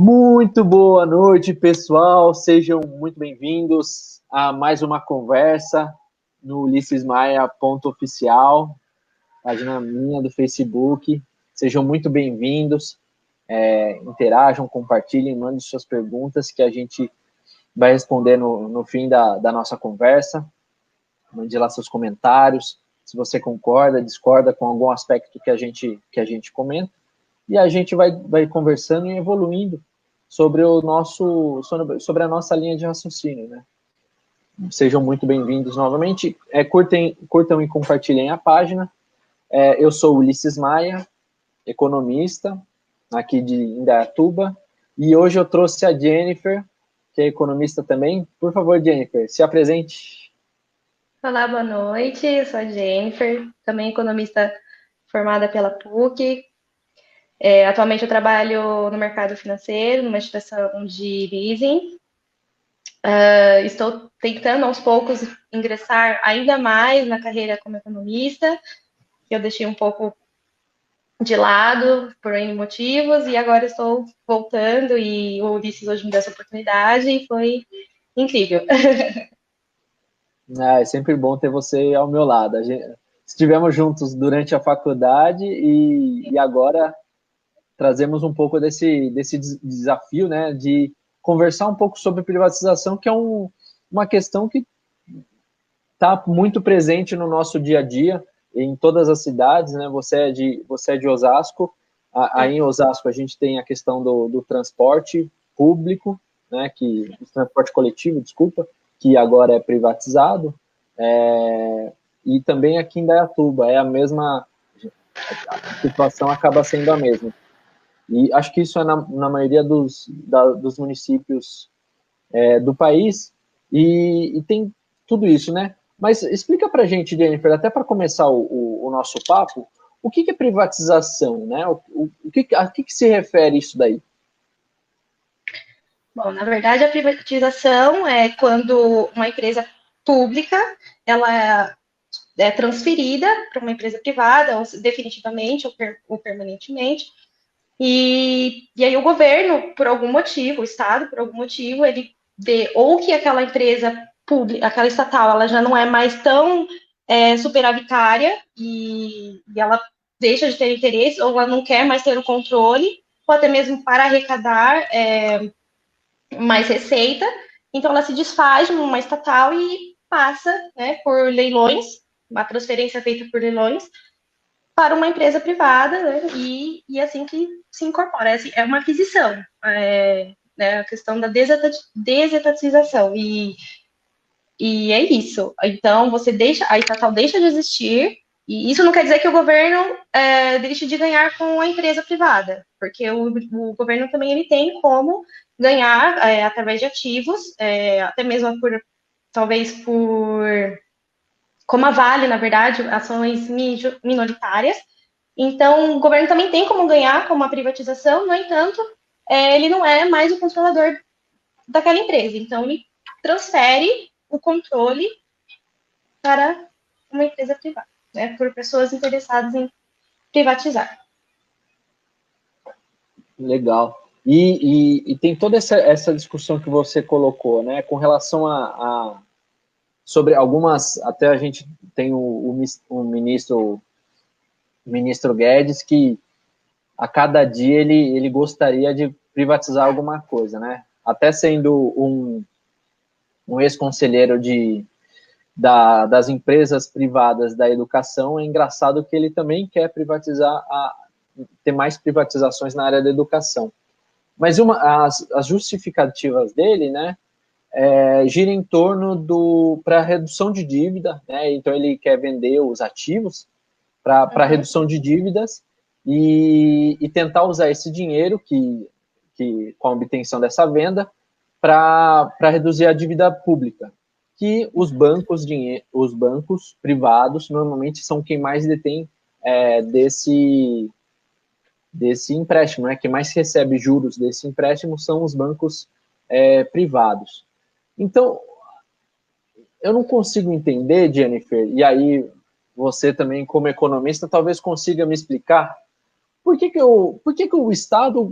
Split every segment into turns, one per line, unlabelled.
Muito boa noite, pessoal. Sejam muito bem-vindos a mais uma conversa no Ulisses Maia ponto oficial, página minha do Facebook. Sejam muito bem-vindos. Interajam, compartilhem, mandem suas perguntas que a gente vai responder no fim da nossa conversa. Mande lá seus comentários, se você concorda, discorda com algum aspecto que a gente comenta. E a gente vai conversando e evoluindo sobre a nossa linha de raciocínio, né? Sejam muito bem-vindos novamente. Curtam e compartilhem a página. Eu sou Ulisses Maia, economista, aqui de Indaiatuba, e hoje eu trouxe a Jennifer, que é economista também. Por favor, Jennifer, se apresente.
Olá, boa noite. Eu sou a Jennifer, também economista formada pela PUC. Atualmente eu trabalho no mercado financeiro, numa instituição de leasing. Estou tentando aos poucos ingressar ainda mais na carreira como economista, que eu deixei um pouco de lado por N motivos, e agora estou voltando e o Ulisses hoje me deu essa oportunidade e foi incrível.
É sempre bom ter você ao meu lado. Estivemos juntos durante a faculdade e agora trazemos um pouco desse desafio, né, de conversar um pouco sobre privatização, que é uma questão que está muito presente no nosso dia a dia, em todas as cidades, né? Você é de Osasco. Aí em Osasco a gente tem a questão do transporte público, né, o transporte coletivo, desculpa, que agora é privatizado, e também aqui em Indaiatuba a situação acaba sendo a mesma. E acho que isso é na maioria dos municípios do país, e tem tudo isso, né? Mas explica para a gente, Jennifer, até para começar o nosso papo, o que é privatização, né? A que se refere isso daí?
Bom, na verdade, a privatização é quando uma empresa pública ela é transferida para uma empresa privada, ou definitivamente ou permanentemente, e aí o governo, por algum motivo, o Estado, por algum motivo, ele vê ou que aquela empresa pública, aquela estatal, ela já não é mais tão superavitária e ela deixa de ter interesse, ou ela não quer mais ter o controle, ou até mesmo para arrecadar mais receita, então ela se desfaz de uma estatal e passa, né, por leilões, uma transferência feita por leilões, para uma empresa privada, né, e assim que se incorpora. É uma aquisição, né, a questão da desestatização, e é isso. Então, a estatal deixa de existir, e isso não quer dizer que o governo deixe de ganhar com a empresa privada, porque o governo também ele tem como ganhar através de ativos, até mesmo talvez como a Vale, na verdade, ações minoritárias. Então, o governo também tem como ganhar com uma privatização, no entanto, ele não é mais o controlador daquela empresa. Então, ele transfere o controle para uma empresa privada, né, por pessoas interessadas em privatizar.
Legal. E tem toda essa discussão que você colocou, né, com relação sobre algumas, até a gente tem o ministro Guedes, que a cada dia ele gostaria de privatizar alguma coisa, né? Até sendo um ex-conselheiro das empresas privadas da educação, é engraçado que ele também quer ter mais privatizações na área da educação. Mas as justificativas dele, né, gira em torno para redução de dívida, né? Então ele quer vender os ativos para redução de dívidas e tentar usar esse dinheiro com a obtenção dessa venda para reduzir a dívida pública, que os bancos privados normalmente são quem mais detém desse empréstimo, né? Quem mais recebe juros desse empréstimo são os bancos privados. Então, eu não consigo entender, Jennifer, e aí você também, como economista, talvez consiga me explicar por que que o Estado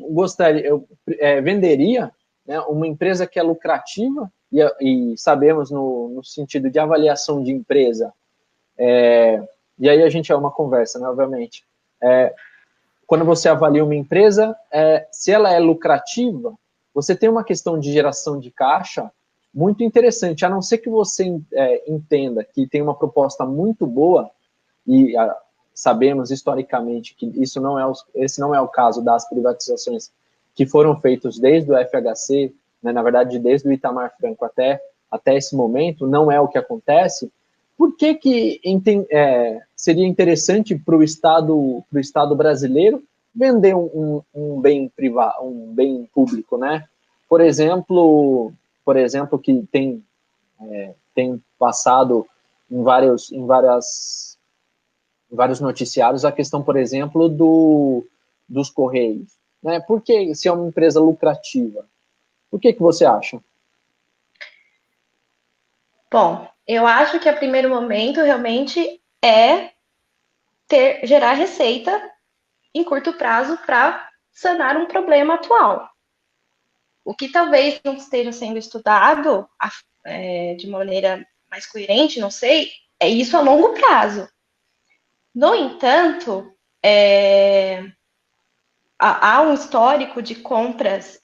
venderia, né, uma empresa que é lucrativa, e sabemos no sentido de avaliação de empresa, e aí a gente é uma conversa, né, obviamente, quando você avalia uma empresa, se ela é lucrativa, você tem uma questão de geração de caixa muito interessante, a não ser que você entenda que tem uma proposta muito boa, e sabemos historicamente que esse não é o caso das privatizações que foram feitas desde o FHC, né, na verdade, desde o Itamar Franco até esse momento, não é o que acontece. Por que seria interessante para o Estado brasileiro vender um bem privado, um bem público, né? Por exemplo, que tem passado em vários noticiários a questão, por exemplo, dos Correios, né? Por que, se é uma empresa lucrativa? Por que você acha?
Bom, eu acho que a primeiro momento realmente é gerar receita em curto prazo para sanar um problema atual. O que talvez não esteja sendo estudado de maneira mais coerente, não sei, é isso a longo prazo. No entanto, há um histórico de compras,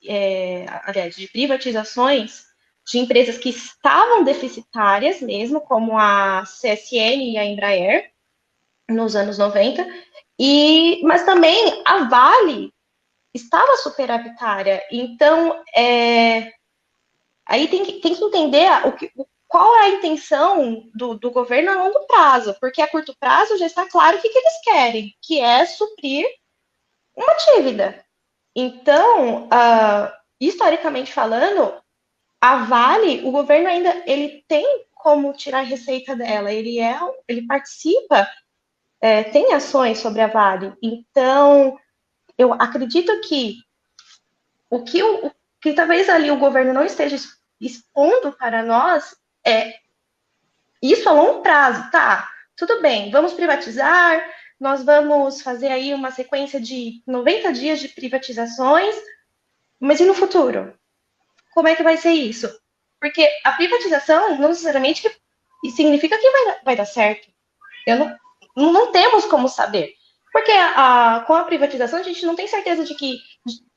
aliás, de privatizações de empresas que estavam deficitárias mesmo, como a CSN e a Embraer, nos anos 90, mas também a Vale estava superavitária. Então, aí tem que entender qual é a intenção do governo a longo prazo, porque a curto prazo já está claro o que eles querem, que é suprir uma dívida. Então, historicamente falando, a Vale, o governo ainda ele tem como tirar receita dela, ele participa, tem ações sobre a Vale. Então, eu acredito que o que talvez ali o governo não esteja expondo para nós é isso a longo prazo, tá? Tudo bem, vamos privatizar, nós vamos fazer aí uma sequência de 90 dias de privatizações, mas e no futuro? Como é que vai ser isso? Porque a privatização não necessariamente significa que vai dar certo. Não temos como saber. Porque com a privatização a gente não tem certeza de que,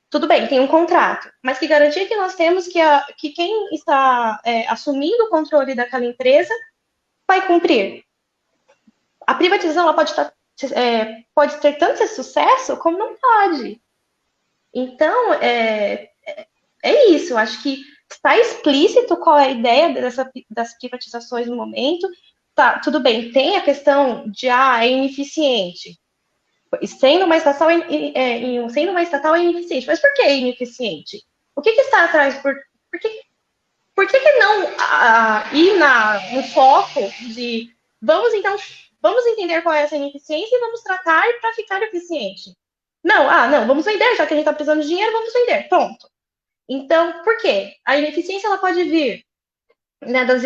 tudo bem, tem um contrato, mas que garantia que nós temos que quem está assumindo o controle daquela empresa vai cumprir? A privatização ela pode ter tanto sucesso como não pode. Então, é isso. Eu acho que está explícito qual é a ideia das privatizações no momento. Tá, tudo bem, tem a questão de é ineficiente. Sendo uma estatal é ineficiente. Mas por que é ineficiente? O que está atrás? Por que não ir no foco de vamos entender qual é essa ineficiência e vamos tratar para ficar eficiente? Não, vamos vender, já que a gente está precisando de dinheiro, vamos vender, pronto. Então, por quê? A ineficiência ela pode vir, né, das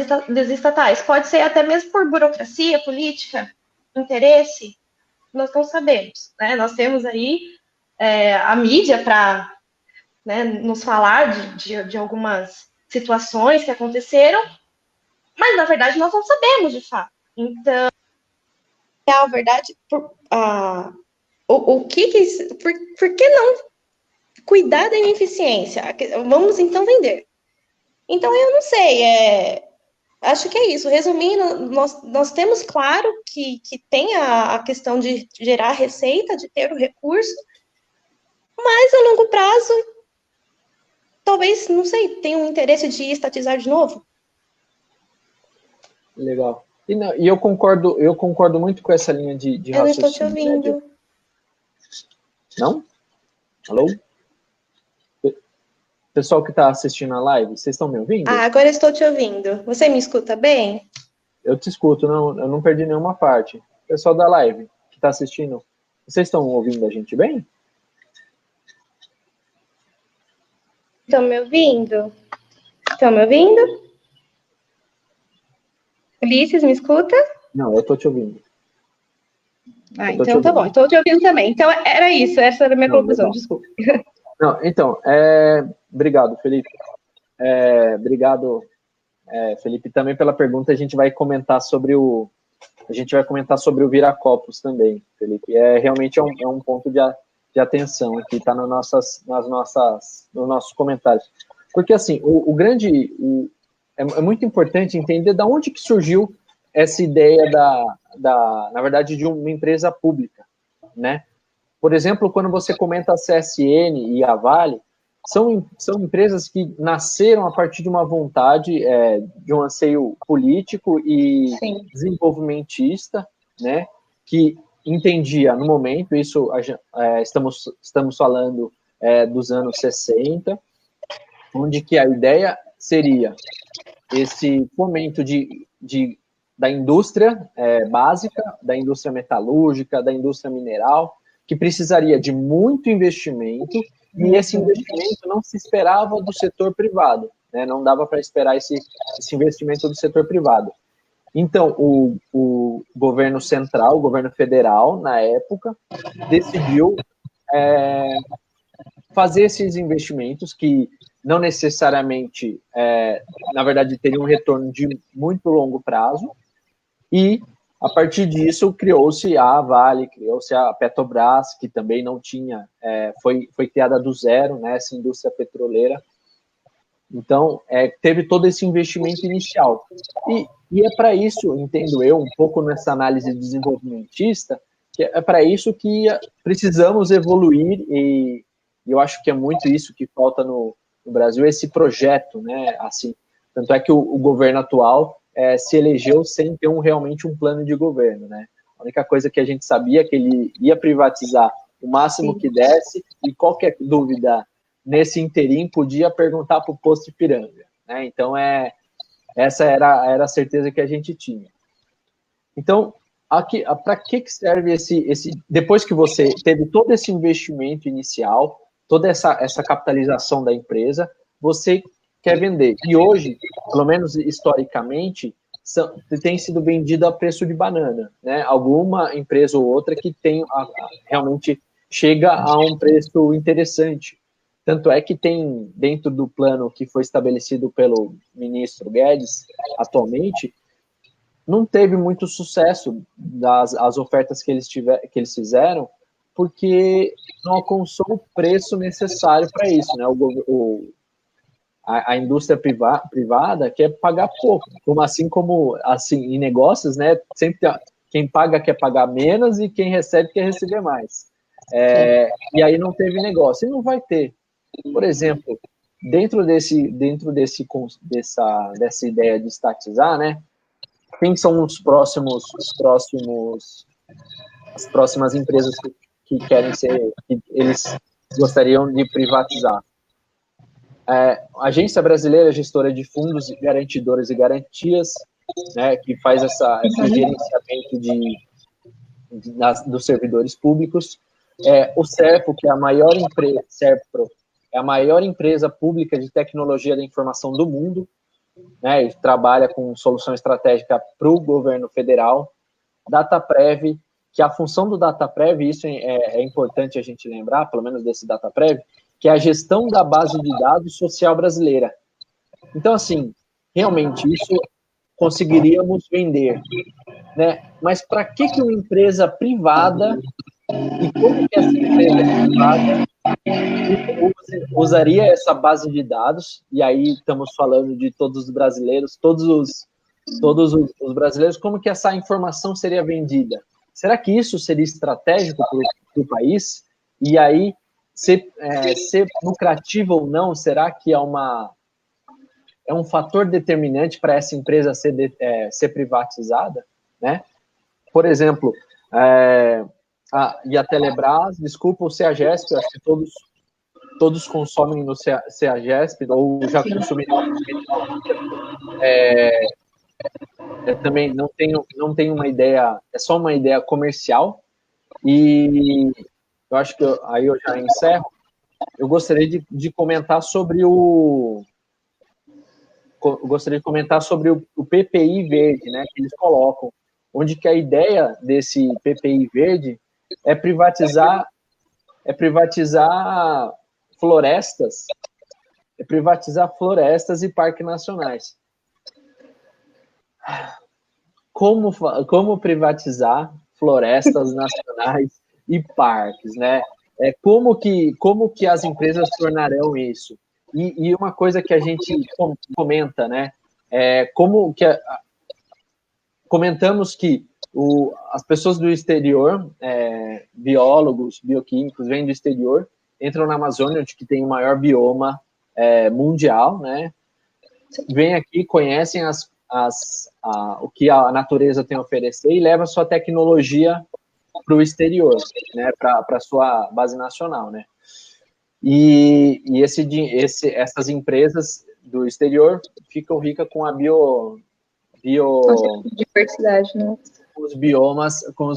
estatais, pode ser até mesmo por burocracia, política, interesse, nós não sabemos, né? Nós temos aí a mídia para, né, nos falar de algumas situações que aconteceram, mas na verdade nós não sabemos de fato. Então, a verdade, por que não cuidar da ineficiência? Vamos então vender. Então, eu não sei, acho que é isso. Resumindo, nós temos claro que tem a questão de gerar receita, de ter o recurso, mas a longo prazo, talvez, não sei, tenha um interesse de estatizar de novo.
Legal. E eu concordo muito com essa linha de raciocínio.
Eu não estou te ouvindo.
Né? Não? Alô? Pessoal que está assistindo a live, vocês estão me ouvindo?
Agora estou te ouvindo. Você me escuta bem?
Eu te escuto, eu não perdi nenhuma parte. Pessoal da live que está assistindo, vocês estão ouvindo a gente bem?
Estão me ouvindo? Estão me ouvindo? Ulisses, me escuta?
Não, eu estou te ouvindo.
Então tá bom, estou te ouvindo também. Então era isso, essa era a minha conclusão, legal. Desculpa.
Não, então, obrigado, Felipe. Obrigado, Felipe, também pela pergunta. A gente vai comentar sobre o Viracopos também, Felipe. Realmente é um ponto de atenção aqui, está nos nossos comentários. Porque, assim, é muito importante entender de onde que surgiu essa ideia na verdade, de uma empresa pública, né? Por exemplo, quando você comenta a CSN e a Vale, são empresas que nasceram a partir de uma vontade, de um anseio político e Sim. desenvolvimentista, né? Que entendia no momento, isso estamos falando dos anos 60, onde que a ideia seria esse fomento da indústria básica, da indústria metalúrgica, da indústria mineral, que precisaria de muito investimento, e esse investimento não se esperava do setor privado, né? Não dava para esperar esse investimento do setor privado. Então, o governo central, o governo federal, na época, decidiu fazer esses investimentos que não necessariamente, na verdade, teriam um retorno de muito longo prazo, e, a partir disso, criou-se a Vale, criou-se a Petrobras, que também não tinha, foi criada do zero, né, essa indústria petroleira. Então, teve todo esse investimento inicial. E é para isso, entendo eu, um pouco nessa análise desenvolvimentista, que é para isso que precisamos evoluir, e eu acho que é muito isso que falta no Brasil, esse projeto, né, assim. Tanto é que o governo atual se elegeu sem ter realmente um plano de governo, né? A única coisa que a gente sabia é que ele ia privatizar o máximo que desse, e qualquer dúvida nesse interim podia perguntar para o posto Ipiranga, né? Então, essa era a certeza que a gente tinha. Então, para que serve depois que você teve todo esse investimento inicial, toda essa capitalização da empresa, você quer vender. E hoje, pelo menos historicamente, tem sido vendido a preço de banana, né? Alguma empresa ou outra que realmente chega a um preço interessante. Tanto é que tem, dentro do plano que foi estabelecido pelo ministro Guedes, atualmente, não teve muito sucesso as ofertas que eles fizeram, porque não alcançou o preço necessário para isso, né? A indústria privada quer pagar pouco, como em negócios, né? Sempre quem paga quer pagar menos e quem recebe quer receber mais. E aí não teve negócio, e não vai ter. Por exemplo, dentro dessa ideia de estatizar, né? Quem são as próximas empresas que querem ser, que eles gostariam de privatizar? Agência Brasileira Gestora de Fundos Garantidores e Garantias, né, que faz esse gerenciamento dos servidores públicos. O SERPRO, que é a maior empresa pública de tecnologia da informação do mundo, né, e trabalha com solução estratégica para o governo federal. DataPrev, que a função do DataPrev, isso é importante a gente lembrar, pelo menos desse DataPrev, que é a gestão da base de dados social brasileira. Então, assim, realmente, isso conseguiríamos vender, né? Mas para que uma empresa privada, e como que essa empresa privada usaria essa base de dados, e aí estamos falando de todos os brasileiros, todos os brasileiros, como que essa informação seria vendida? Será que isso seria estratégico para o país? E aí, ser lucrativo ou não, será que é um fator determinante para essa empresa ser privatizada, né? Por exemplo, e a Telebrás, desculpa, o CEAGESP, acho que todos consomem no CEAGESP, ou já consumiram. Eu também não tenho uma ideia, é só uma ideia comercial, e eu acho que aí eu já encerro. Eu gostaria de comentar sobre o PPI verde, né, que eles colocam, onde que a ideia desse PPI verde é privatizar florestas, e parques nacionais. Como privatizar florestas nacionais e parques, né? Como que as empresas tornarão isso? E uma coisa que a gente comenta, né? Comentamos que as pessoas do exterior, biólogos, bioquímicos, vêm do exterior, entram na Amazônia, onde que tem o maior bioma mundial, né? Vêm aqui, conhecem o que a natureza tem a oferecer e levam sua tecnologia para o exterior, né? Para a sua base nacional, né? E essas empresas do exterior ficam ricas com a
diversidade, né?
Com os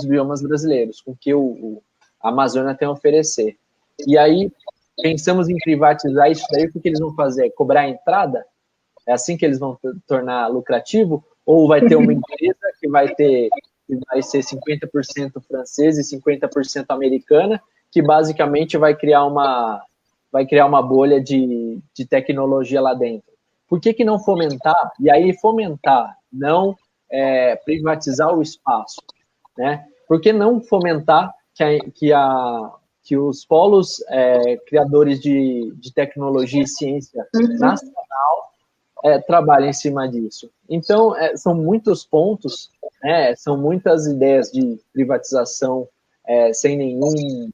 biomas brasileiros, com o que a Amazônia tem a oferecer. E aí, pensamos em privatizar isso daí, o que eles vão fazer? Cobrar a entrada? É assim que eles vão tornar lucrativo? Ou vai ter uma empresa que vai ser 50% francesa e 50% americana, que basicamente vai criar uma bolha de tecnologia lá dentro? Por que não fomentar? E aí fomentar, não privatizar o espaço, né? Por que não fomentar que os polos criadores de tecnologia e ciência nacional trabalhem em cima disso? Então, são muitos pontos, né? São muitas ideias de privatização sem nenhum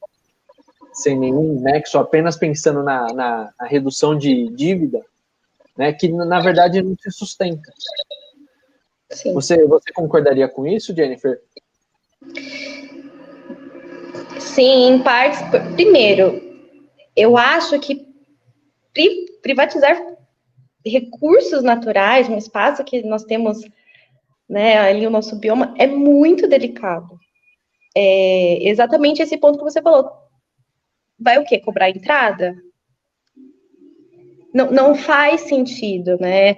nexo, apenas pensando na redução de dívida, né? Que, na verdade, não se sustenta.
Sim.
Você concordaria com isso, Jennifer?
Sim, em partes. Primeiro, eu acho que privatizar recursos naturais, um espaço que nós temos, né, ali o nosso bioma, é muito delicado. Exatamente esse ponto que você falou. Vai o quê? Cobrar entrada? Não faz sentido, né?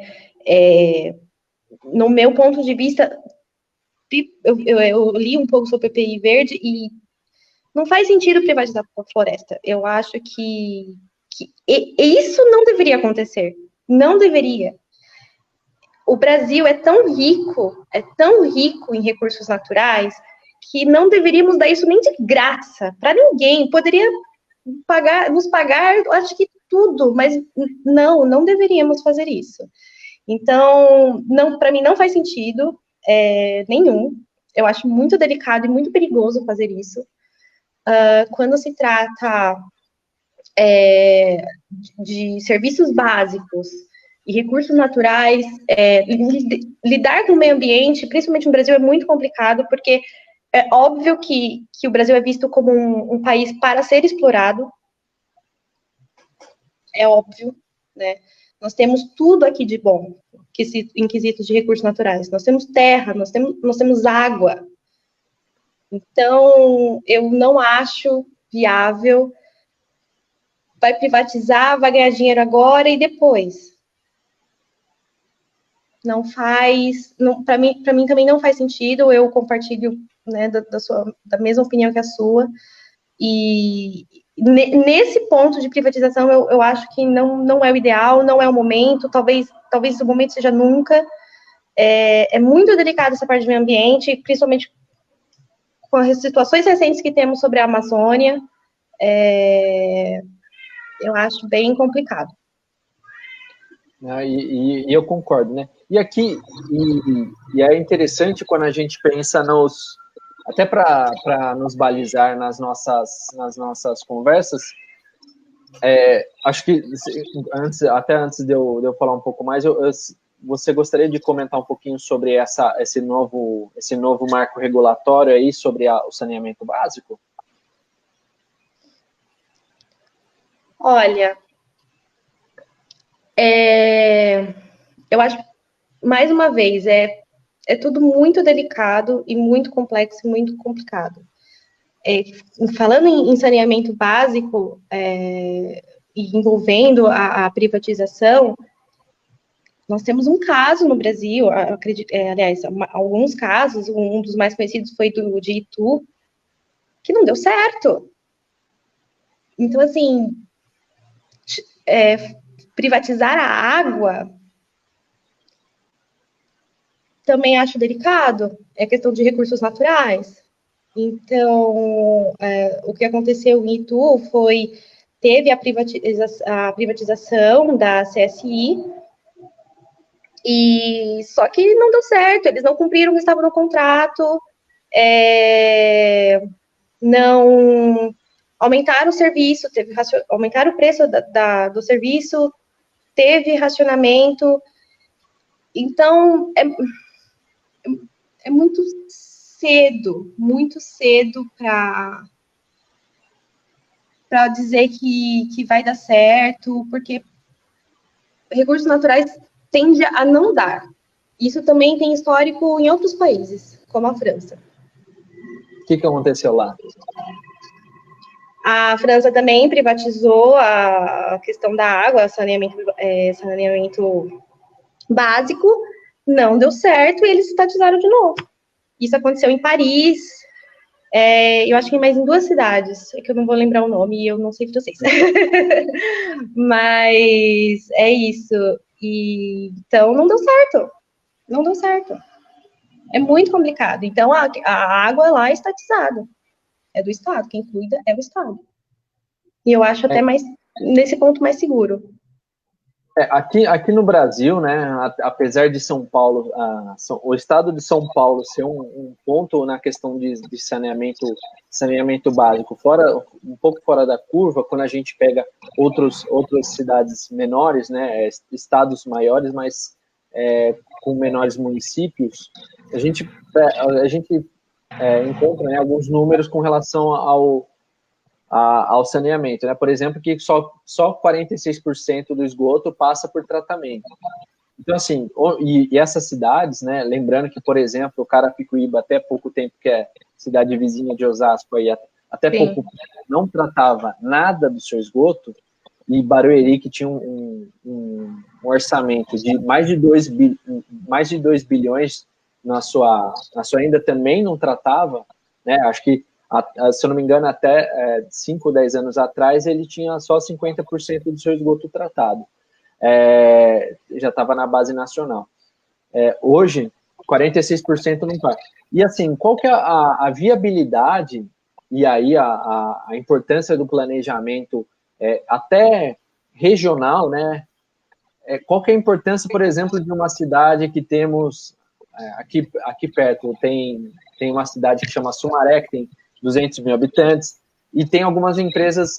No meu ponto de vista, eu li um pouco sobre o PPI verde e não faz sentido privatizar a floresta. Eu acho que isso não deveria acontecer. Não deveria. O Brasil é tão rico em recursos naturais, que não deveríamos dar isso nem de graça para ninguém. Poderia nos pagar, acho que tudo, mas não deveríamos fazer isso. Então, para mim não faz sentido nenhum. Eu acho muito delicado e muito perigoso fazer isso. Quando se trata de serviços básicos e recursos naturais, lidar com o meio ambiente, principalmente no Brasil, é muito complicado, porque é óbvio que o Brasil é visto como um país para ser explorado. É óbvio, né? Nós temos tudo aqui de bom, em quesitos de recursos naturais. Nós temos terra, nós temos água. Então, eu não acho viável. Vai privatizar, vai ganhar dinheiro agora e depois. Não faz, para mim também não faz sentido. Eu compartilho, né, da mesma opinião que a sua. E nesse ponto de privatização, eu acho que não é o ideal, não é o momento. Talvez o momento seja nunca. É muito delicado essa parte do meio ambiente, principalmente com as situações recentes que temos sobre a Amazônia. Eu acho bem complicado.
E eu concordo, né? E aqui, é interessante quando a gente pensa até para nos balizar nas nossas conversas, acho que antes de eu falar um pouco mais, você gostaria de comentar um pouquinho sobre esse novo marco regulatório aí sobre o saneamento básico?
Olha, eu acho, mais uma vez, é tudo muito delicado e muito complexo e muito complicado. Falando em saneamento básico e envolvendo a privatização, nós temos um caso no Brasil, acredito, aliás, alguns casos, um dos mais conhecidos foi de Itu, que não deu certo. Então, assim, privatizar a água também acho delicado, é questão de recursos naturais. Então, o que aconteceu em Itu teve a privatização da CSI, e só que não deu certo, eles não cumpriram o que estava no contrato, não aumentaram o serviço, aumentaram o preço do serviço, teve racionamento. Então, é muito cedo para dizer que vai dar certo, porque recursos naturais tende a não dar. Isso também tem histórico em outros países, como a França.
O que aconteceu lá?
A França também privatizou a questão da água, saneamento básico, não deu certo e eles estatizaram de novo. Isso aconteceu em Paris, eu acho que mais em 2 cidades, é que eu não vou lembrar o nome e eu não sei francês. Mas é isso. Então, não deu certo. Não deu certo. É muito complicado. Então, a água lá é estatizada. É do Estado. Quem cuida é o Estado. E eu acho até mais, nesse ponto, mais seguro.
Aqui no Brasil, né, apesar de São Paulo, o estado de São Paulo ser um ponto na questão de saneamento básico, um pouco fora da curva, quando a gente pega outras cidades menores, né, estados maiores, mas com menores municípios, a gente encontra, né, alguns números com relação ao saneamento, né? Por exemplo, que só 46% do esgoto passa por tratamento. Então, assim, e essas cidades, né? Lembrando que, por exemplo, Carapicuíba, até pouco tempo, que é cidade vizinha de Osasco, aí, até pouco tempo, não tratava nada do seu esgoto, e Barueri, que tinha um orçamento de mais de 2 bilhões na sua ainda também não tratava, né? Acho que se eu não me engano, até 5 ou 10 anos atrás, ele tinha só 50% do seu esgoto tratado. Já estava na base nacional. Hoje, 46% não está. E assim, qual que é a viabilidade e aí a importância do planejamento até regional, né? Qual que é a importância, por exemplo, de uma cidade que temos aqui perto, tem uma cidade que chama Sumaré, que tem 200 mil habitantes, e tem algumas empresas,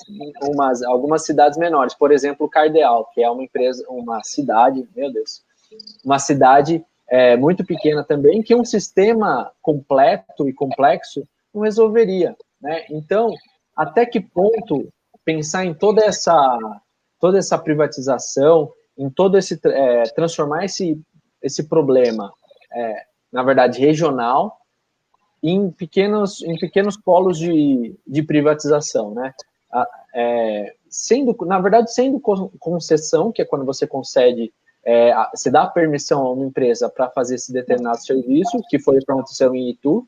algumas cidades menores, por exemplo, Cardeal, que é uma cidade muito pequena também, que um sistema completo e complexo não resolveria, né? Então, até que ponto pensar em toda essa privatização, em transformar esse problema, na verdade, regional, em pequenos polos de privatização, né? Na verdade, sendo concessão, que é quando você concede, você dá permissão a uma empresa para fazer esse determinado serviço, que foi o que aconteceu em Itu,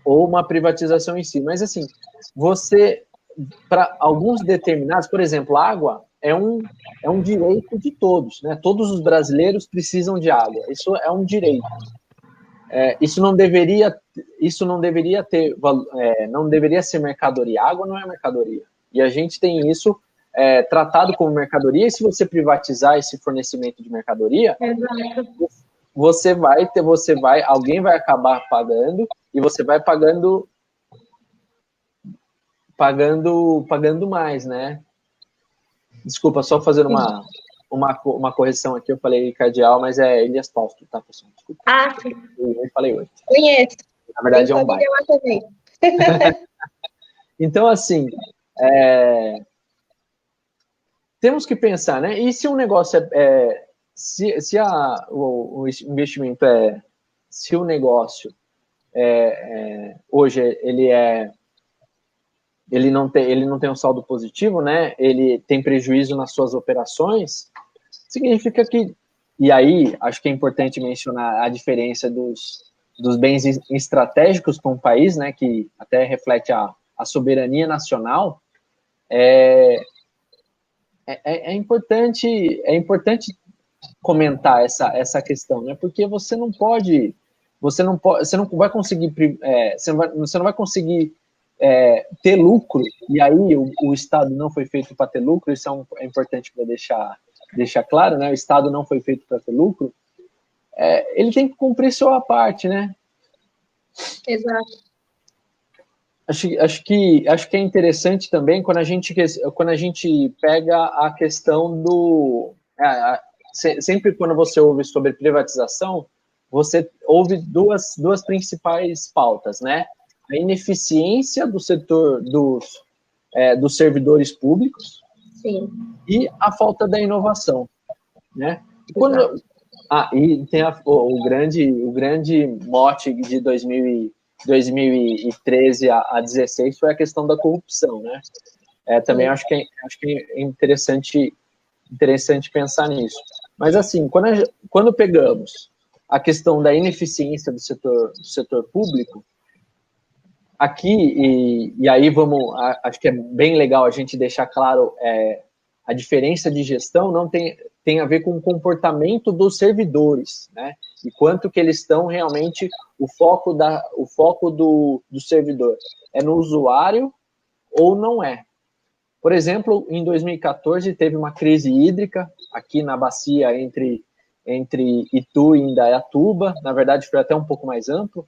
ou uma privatização em si. Mas, assim, para alguns determinados, por exemplo, água é um direito de todos, né? Todos os brasileiros precisam de água. Isso é um direito. Isso não deveria ser mercadoria. Água não é mercadoria. E a gente tem isso tratado como mercadoria, e se você privatizar esse fornecimento de mercadoria, alguém vai acabar pagando, e você vai pagando mais, né? Desculpa, só fazer uma correção aqui, eu falei Cardeal, mas é Elias Fausto, tá, pessoal? Desculpa.
Sim.
Eu falei hoje.
Conheço.
Na verdade, é um bairro. Então, assim, temos que pensar, né? E se um negócio o investimento se o negócio hoje ele não tem um saldo positivo, né? Ele tem prejuízo nas suas operações. significa que, e aí acho que é importante mencionar a diferença dos bens estratégicos para um país, né, que até reflete a soberania nacional. É importante comentar essa questão, né? Porque você não vai conseguir, você não vai conseguir ter lucro, e aí o Estado não foi feito para ter lucro, isso é importante para deixar claro, né? O Estado não foi feito para ter lucro, ele tem que cumprir sua parte, né?
Exato.
Acho que é interessante também quando a gente pega a questão do... sempre quando você ouve sobre privatização, você ouve duas principais pautas, né? A ineficiência do setor dos servidores públicos.
Sim.
E a falta da inovação, né? E tem o grande mote de 2013 a 16 foi a questão da corrupção, né? Também acho que é interessante pensar nisso. Mas, assim, quando pegamos a questão da ineficiência do setor público, aqui, e aí acho que é bem legal a gente deixar claro a diferença de gestão não tem a ver com o comportamento dos servidores, né? E quanto que eles estão realmente, o foco do servidor é no usuário ou não é. Por exemplo, em 2014 teve uma crise hídrica aqui na bacia entre Itu e Indaiatuba, na verdade foi até um pouco mais amplo,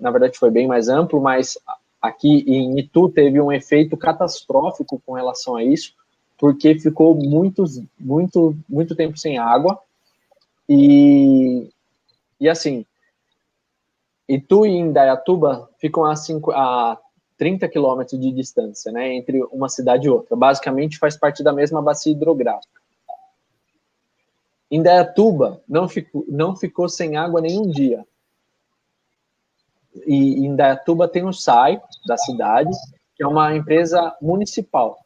na verdade foi bem mais amplo, mas aqui em Itu teve um efeito catastrófico com relação a isso, porque ficou muito tempo sem água, e assim, Itu e Indaiatuba ficam a 30 quilômetros de distância, né, entre uma cidade e outra, basicamente faz parte da mesma bacia hidrográfica. Indaiatuba não ficou sem água nenhum dia, e Indaiatuba tem o SAI da cidade, que é uma empresa municipal,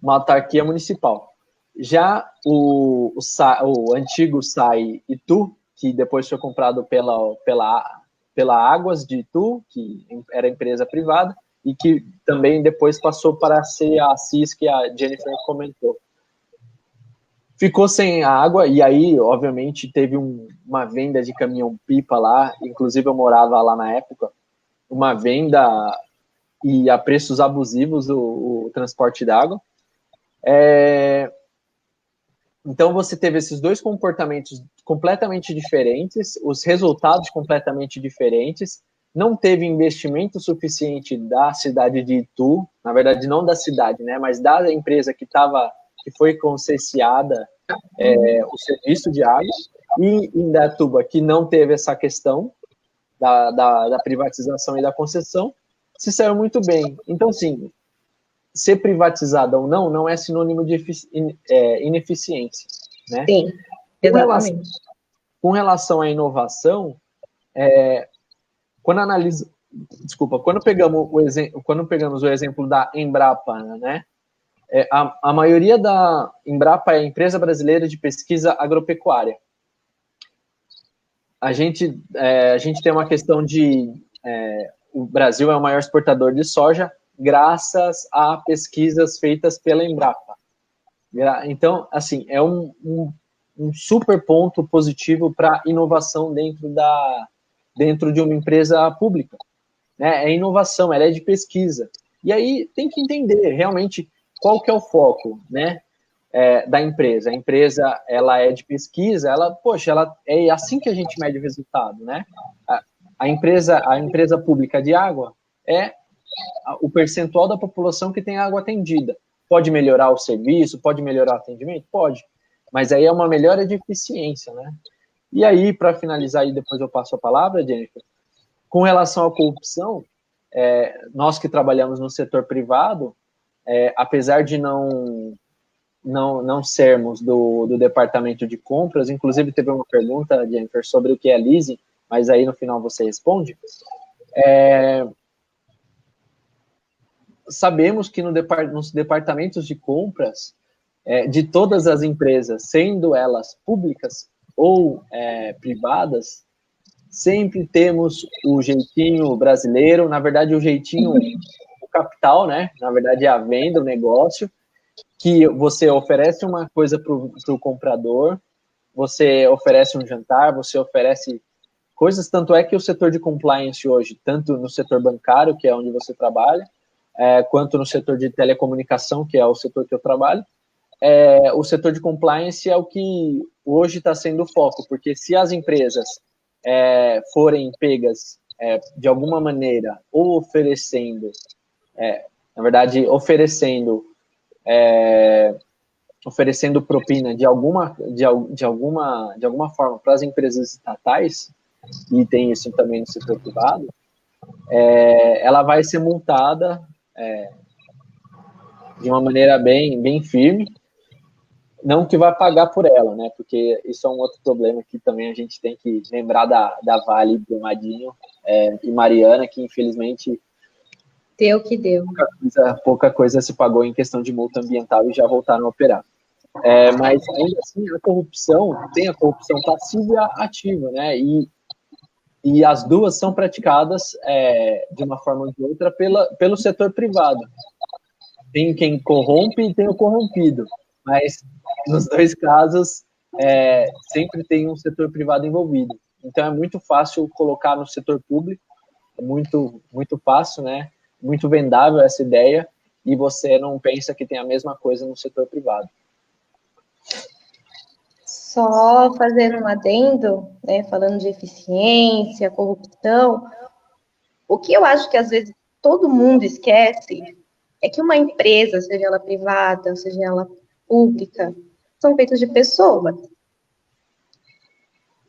uma autarquia municipal. Já o antigo SAI Itu, que depois foi comprado pela Águas de Itu, que era empresa privada, e que também depois passou para ser a CIS, que a Jennifer comentou. Ficou sem água, e aí, obviamente, teve uma venda de caminhão-pipa lá, inclusive eu morava lá na época, uma venda e a preços abusivos o transporte d'água. Então, você teve esses dois comportamentos completamente diferentes, os resultados completamente diferentes, não teve investimento suficiente da cidade de Itu, na verdade, não da cidade, né, mas da empresa que foi concessionada o serviço de água, e Indaiatuba, que não teve essa questão da privatização e da concessão, se saiu muito bem. Então, sim, ser privatizada ou não é sinônimo de ineficiência, né?
Sim, exatamente.
Com relação à inovação, quando pegamos o exemplo da Embrapa, né? A maioria da Embrapa é a Empresa Brasileira de Pesquisa Agropecuária. A gente tem uma questão o Brasil é o maior exportador de soja, graças a pesquisas feitas pela Embrapa. Então, assim, é um super ponto positivo para inovação dentro de uma empresa pública, né? É inovação, ela é de pesquisa. E aí tem que entender realmente qual que é o foco, né, da empresa. A empresa, ela é de pesquisa, ela é assim que a gente mede o resultado, né? A empresa pública de água é o percentual da população que tem água atendida. Pode melhorar o serviço, pode melhorar o atendimento? Pode. Mas aí é uma melhora de eficiência, né? E aí, para finalizar, e depois eu passo a palavra, Jennifer, com relação à corrupção, nós que trabalhamos no setor privado, apesar de não sermos do departamento de compras, inclusive teve uma pergunta, Jennifer, sobre o que é leasing, mas aí no final você responde, sabemos que nos departamentos de compras, de todas as empresas, sendo elas públicas ou privadas, sempre temos o jeitinho brasileiro, na verdade o jeitinho, o capital, né? Na verdade é a venda, o negócio, que você oferece uma coisa para o comprador, você oferece um jantar, você oferece coisas, tanto é que o setor de compliance hoje, tanto no setor bancário, que é onde você trabalha, quanto no setor de telecomunicação, que é o setor que eu trabalho, o setor de compliance é o que hoje está sendo o foco, porque se as empresas forem pegas de alguma maneira, ou oferecendo, na verdade, oferecendo propina de alguma forma para as empresas estatais, e tem isso também no setor privado, ela vai ser multada de uma maneira bem firme, não que vai pagar por ela, né? Porque isso é um outro problema que também a gente tem que lembrar da Vale, Brumadinho e Mariana, que infelizmente
deu o que deu.
Pouca coisa se pagou em questão de multa ambiental e já voltaram a operar. Mas ainda assim, a corrupção tem a corrupção passiva e a ativa, né? E as duas são praticadas de uma forma ou de outra pelo setor privado. Tem quem corrompe e tem o corrompido, mas nos dois casos sempre tem um setor privado envolvido. Então é muito fácil colocar no setor público, é muito, muito fácil, né? Muito vendável essa ideia, e você não pensa que tem a mesma coisa no setor privado.
Só fazendo um adendo, né, falando de eficiência, corrupção, o que eu acho que às vezes todo mundo esquece é que uma empresa, seja ela privada, seja ela pública, são feitas de pessoas.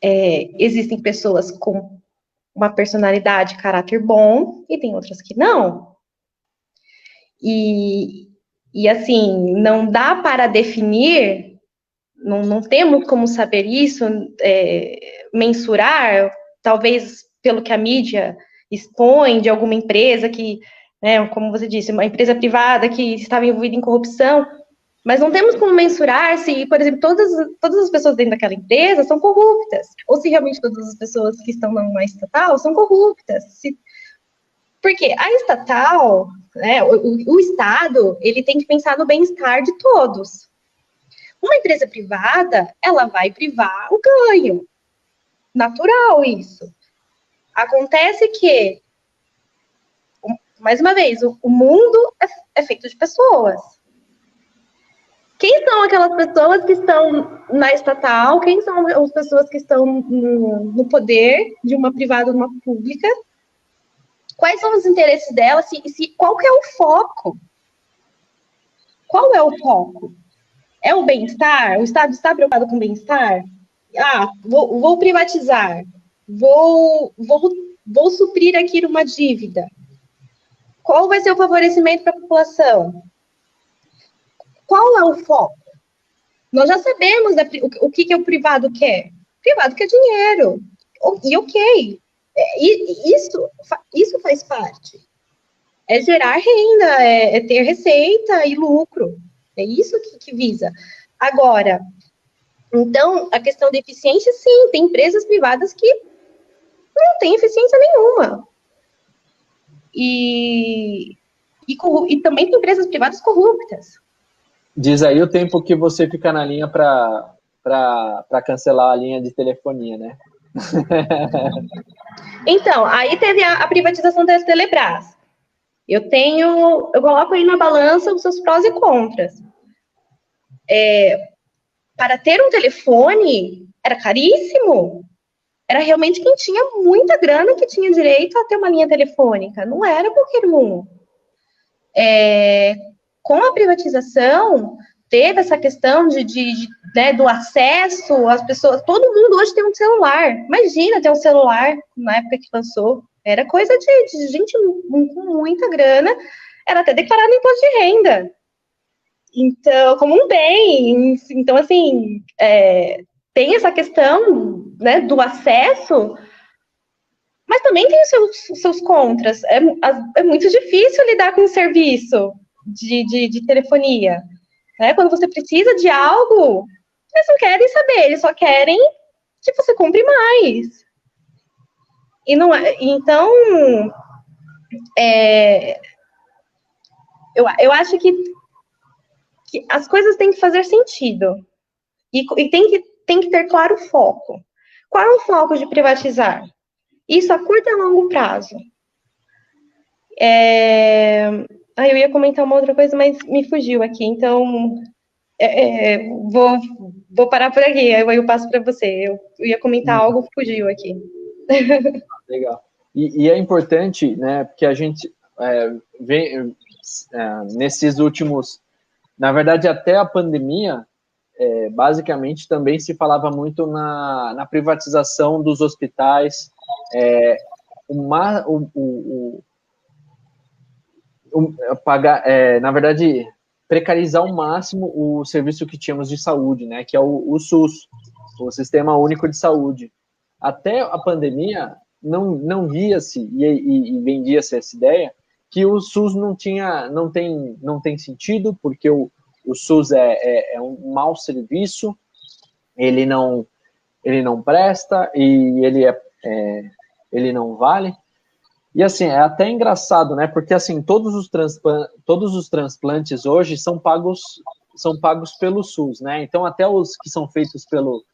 Existem pessoas com uma personalidade, caráter bom, e tem outras que não. E assim, não dá para definir, não temos como saber isso, mensurar, talvez pelo que a mídia expõe de alguma empresa que, né, como você disse, uma empresa privada que estava envolvida em corrupção, mas não temos como mensurar se, por exemplo, todas as pessoas dentro daquela empresa são corruptas, ou se realmente todas as pessoas que estão numa estatal são corruptas. Porque a estatal, né, o Estado, ele tem que pensar no bem-estar de todos. Uma empresa privada, ela vai privar o ganho. Natural isso. Acontece que, mais uma vez, o mundo é feito de pessoas. Quem são aquelas pessoas que estão na estatal? Quem são as pessoas que estão no poder de uma privada ou de uma pública? Quais são os interesses delas? Qual que é o foco? Qual é o foco? É o bem-estar? O Estado está preocupado com o bem-estar? Vou privatizar. Vou suprir aqui uma dívida. Qual vai ser o favorecimento para a população? Qual é o foco? Nós já sabemos o que o privado quer. O privado quer dinheiro. E ok. Isso faz parte. É gerar renda, é ter receita e lucro. É isso que visa. Agora, então, a questão de eficiência, sim, tem empresas privadas que não têm eficiência nenhuma. E também tem empresas privadas corruptas.
Diz aí o tempo que você fica na linha para cancelar a linha de telefonia, né?
Então, aí teve a privatização da Telebrás. Eu coloco aí na balança os seus prós e contras. Para ter um telefone, era caríssimo. Era realmente quem tinha muita grana que tinha direito a ter uma linha telefônica. Não era qualquer um. Com a privatização, teve essa questão né, do acesso às pessoas. Todo mundo hoje tem um celular. Imagina ter um celular na época que lançou. Era coisa de gente com muita grana. Era até declarado imposto de renda. Então, como um bem. Então, assim, tem essa questão, né, do acesso, mas também tem os seus contras. É muito difícil lidar com o serviço de telefonia.
né? Quando você precisa de algo, eles não querem saber, eles só querem que você compre mais. E não é, então, eu acho que as coisas têm que fazer sentido. E tem que ter claro o foco. Qual é o foco de privatizar? Isso a curto e a longo prazo. Eu ia comentar uma outra coisa, mas me fugiu aqui. Então, vou parar por aqui. Aí eu passo para você. Eu ia comentar algo, fugiu aqui.
Legal. E é importante, né, porque a gente vem nesses últimos... Na verdade, até a pandemia, basicamente, também se falava muito na privatização dos hospitais, na verdade, precarizar ao máximo o serviço que tínhamos de saúde, né, que é o SUS, o Sistema Único de Saúde. Até a pandemia, não via-se e vendia-se essa ideia que o SUS não tem sentido, porque o SUS é um mau serviço, ele não presta e ele não vale. E assim, é até engraçado, né? Porque assim, todos os transplantes hoje são pagos pelo SUS, né? Então até os que são feitos pelo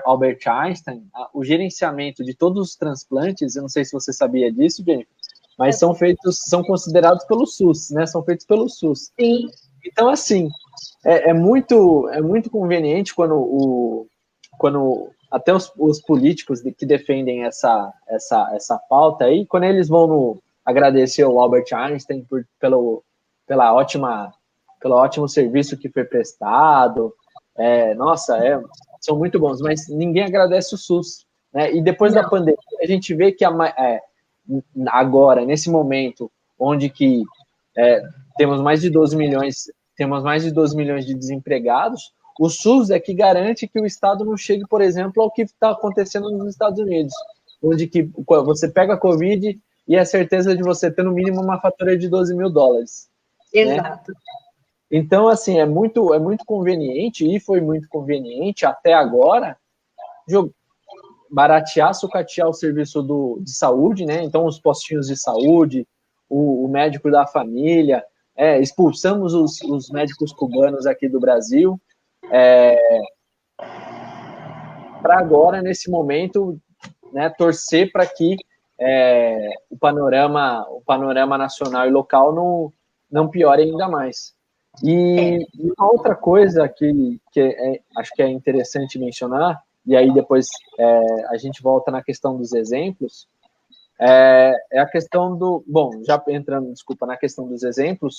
Albert Einstein, o gerenciamento de todos os transplantes, eu não sei se você sabia disso, Jennifer, mas são considerados pelo SUS, né? São feitos pelo SUS.
Sim.
Então, assim, é muito conveniente quando até os políticos que defendem essa pauta aí, quando eles vão agradecer ao Albert Einstein pelo ótimo serviço que foi prestado, são muito bons, mas ninguém agradece o SUS, né? E depois da pandemia, a gente vê que agora, nesse momento, onde que temos mais de 12 milhões de desempregados, o SUS é que garante que o Estado não chegue, por exemplo, ao que está acontecendo nos Estados Unidos, onde que você pega a Covid e é certeza de você ter, no mínimo, uma fatura de $12 mil.
Exato.
Né? Então, assim, é muito conveniente, e foi muito conveniente até agora, baratear, sucatear o serviço de saúde, né? Então, os postinhos de saúde, o médico da família, expulsamos os médicos cubanos aqui do Brasil, para agora, nesse momento, né, torcer para que o panorama nacional e local não piore ainda mais. E uma outra coisa que acho que é interessante mencionar, e aí depois a gente volta na questão dos exemplos, é a questão já entrando, na questão dos exemplos,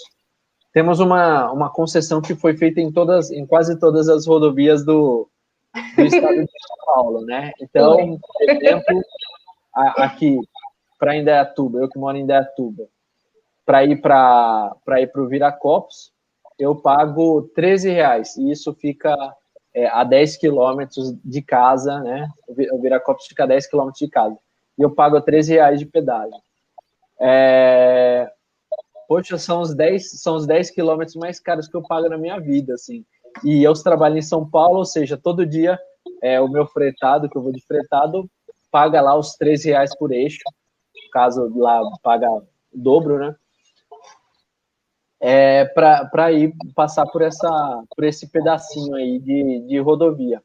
temos uma concessão que foi feita em quase todas as rodovias do estado de São Paulo, né? Então, por exemplo, aqui para Indaiatuba, eu que moro em Indaiatuba, para ir para o Viracopos, eu pago R$13, e isso fica a 10 quilômetros de casa, né? O Viracopos fica a 10 quilômetros de casa, e eu pago R$13 de pedágio. Poxa, são os 10 quilômetros mais caros que eu pago na minha vida, assim. E eu trabalho em São Paulo, ou seja, todo dia o meu fretado, que eu vou de fretado, paga lá os R$13 por eixo, no caso lá paga o dobro, né? Para ir passar por esse pedacinho aí de rodovia.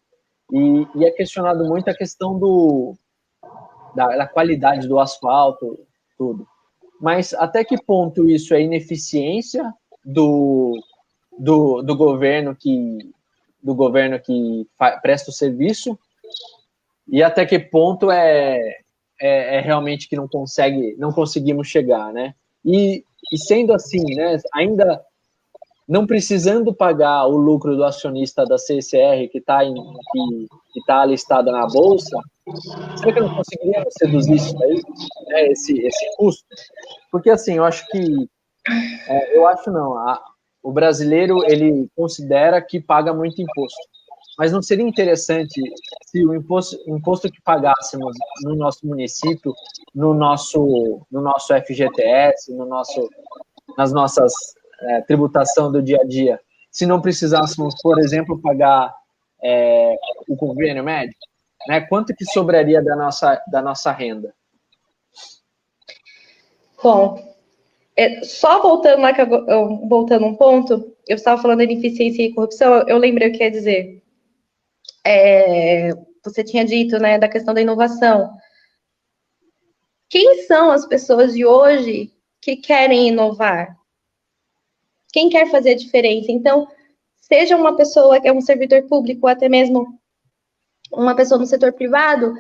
E é questionado muito a questão da qualidade do asfalto, tudo. Mas até que ponto isso é ineficiência do governo que presta o serviço, e até que ponto é realmente que não conseguimos chegar, né? E sendo assim, né, ainda não precisando pagar o lucro do acionista da CCR que está listada na Bolsa, será que não conseguiríamos reduzir isso aí, né, esse custo? Porque, assim, eu acho não, o brasileiro, ele considera que paga muito imposto, mas não seria interessante se o imposto que pagássemos no nosso município, no nosso FGTS, nas nossas tributação do dia a dia, se não precisássemos, por exemplo, pagar o convênio médico? Né? Quanto que sobraria da nossa renda?
Bom, só voltando lá, voltando um ponto, eu estava falando de ineficiência e corrupção, eu lembrei o que ia dizer. Você tinha dito, né, da questão da inovação. Quem são as pessoas de hoje que querem inovar? Quem quer fazer a diferença? Então, seja uma pessoa que é um servidor público, ou até mesmo uma pessoa no setor privado,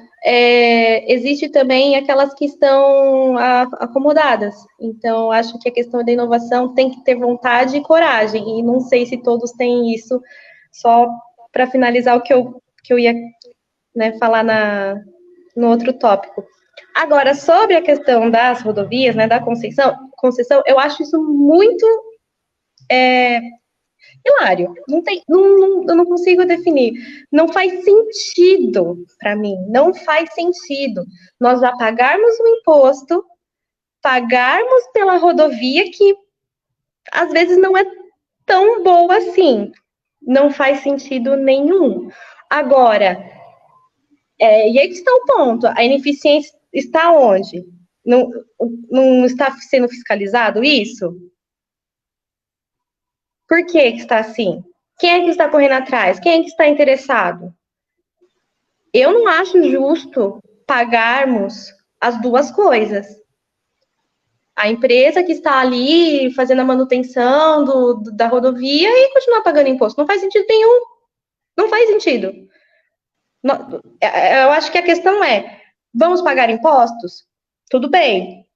existe também aquelas que estão acomodadas. Então, acho que a questão da inovação tem que ter vontade e coragem, e não sei se todos têm isso. Só para finalizar o que eu ia, né, falar no outro tópico. Agora, sobre a questão das rodovias, né, da concessão, eu acho isso muito hilário. Eu não consigo definir. Não faz sentido para mim. Não faz sentido nós já pagarmos o imposto, pagarmos pela rodovia que às vezes não é tão boa assim. Não faz sentido nenhum. Agora, e aí que está o ponto. A ineficiência está onde? Não está sendo fiscalizado isso? Por que está assim? Quem é que está correndo atrás? Quem é que está interessado? Eu não acho justo pagarmos as duas coisas. A empresa que está ali fazendo a manutenção da rodovia e continuar pagando imposto. Não faz sentido nenhum. Não faz sentido. Eu acho que a questão é, vamos pagar impostos? Tudo bem.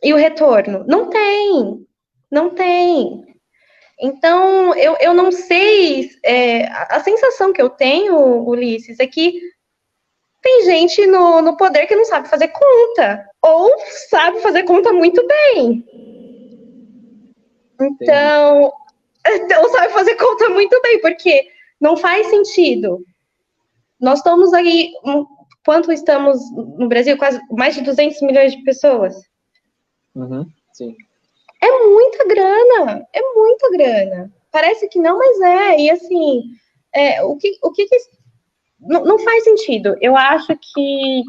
E o retorno? Não tem. Não tem. Então, eu não sei, a sensação que eu tenho, Ulisses, é que tem gente no poder que não sabe fazer conta, ou sabe fazer conta muito bem. Então sabe fazer conta muito bem, porque não faz sentido. Nós estamos aí, quanto estamos no Brasil? Quase mais de 200 milhões de pessoas.
Uhum, sim.
É muita grana. Parece que não, mas é. E assim, não faz sentido. Eu acho que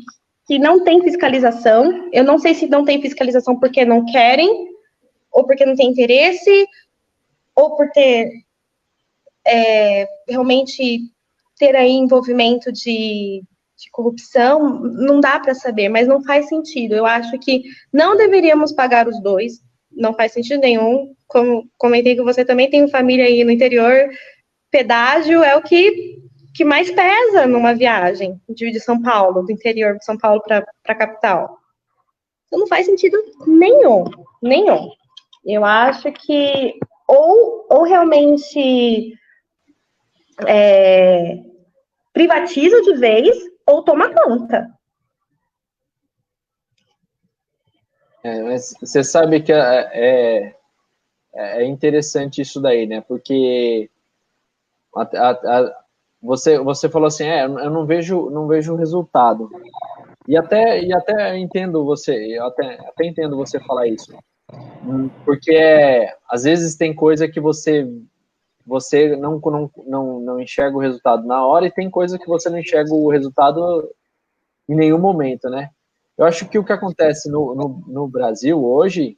não tem fiscalização. Eu não sei se não tem fiscalização porque não querem, ou porque não tem interesse, ou por ter realmente ter aí envolvimento de corrupção. Não dá para saber, mas não faz sentido. Eu acho que não deveríamos pagar os dois. Não faz sentido nenhum. Como comentei com você, também tenho família aí no interior. Pedágio é o que mais pesa numa viagem de São Paulo, do interior de São Paulo para a capital. Então não faz sentido nenhum. Eu acho que ou realmente privatiza de vez ou toma conta.
Mas você sabe que é interessante isso daí, né? Porque você falou assim, eu não vejo resultado. E até entendo você, eu até entendo você falar isso. Porque às vezes tem coisa que você não enxerga o resultado na hora, e tem coisa que você não enxerga o resultado em nenhum momento, né? Eu acho que o que acontece no Brasil hoje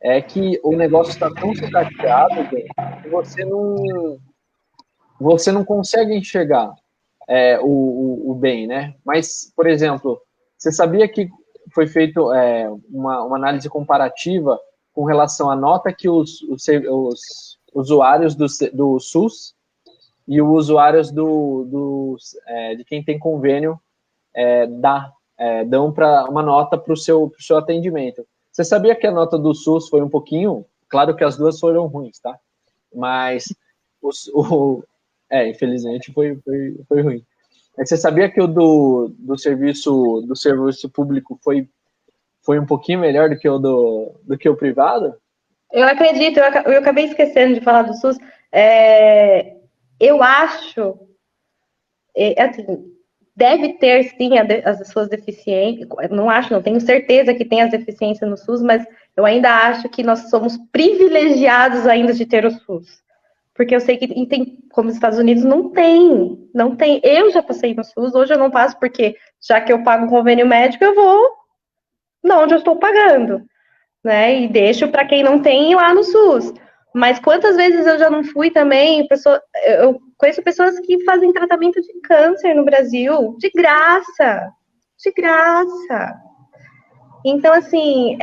é que o negócio está tão sucateado que você não consegue enxergar o bem, né? Mas, por exemplo, você sabia que foi feito uma análise comparativa com relação à nota que os usuários do SUS e os usuários de quem tem convênio dão para uma nota para o seu atendimento. Você sabia que a nota do SUS foi um pouquinho... Claro que as duas foram ruins, tá? Mas infelizmente foi ruim. Mas você sabia que o do serviço público foi um pouquinho melhor do que o privado?
Eu acredito, eu acabei esquecendo de falar do SUS. Eu acho, assim, deve ter, sim, as suas deficiências. Não tenho certeza que tem as deficiências no SUS, mas eu ainda acho que nós somos privilegiados ainda de ter o SUS. Porque eu sei que tem, como os Estados Unidos, não tem. Eu já passei no SUS, hoje eu não passo, porque já que eu pago um convênio médico, eu vou onde eu estou pagando, né? E deixo para quem não tem ir lá no SUS. Mas quantas vezes eu já não fui também? Eu conheço pessoas que fazem tratamento de câncer no Brasil, de graça. De graça. Então, assim,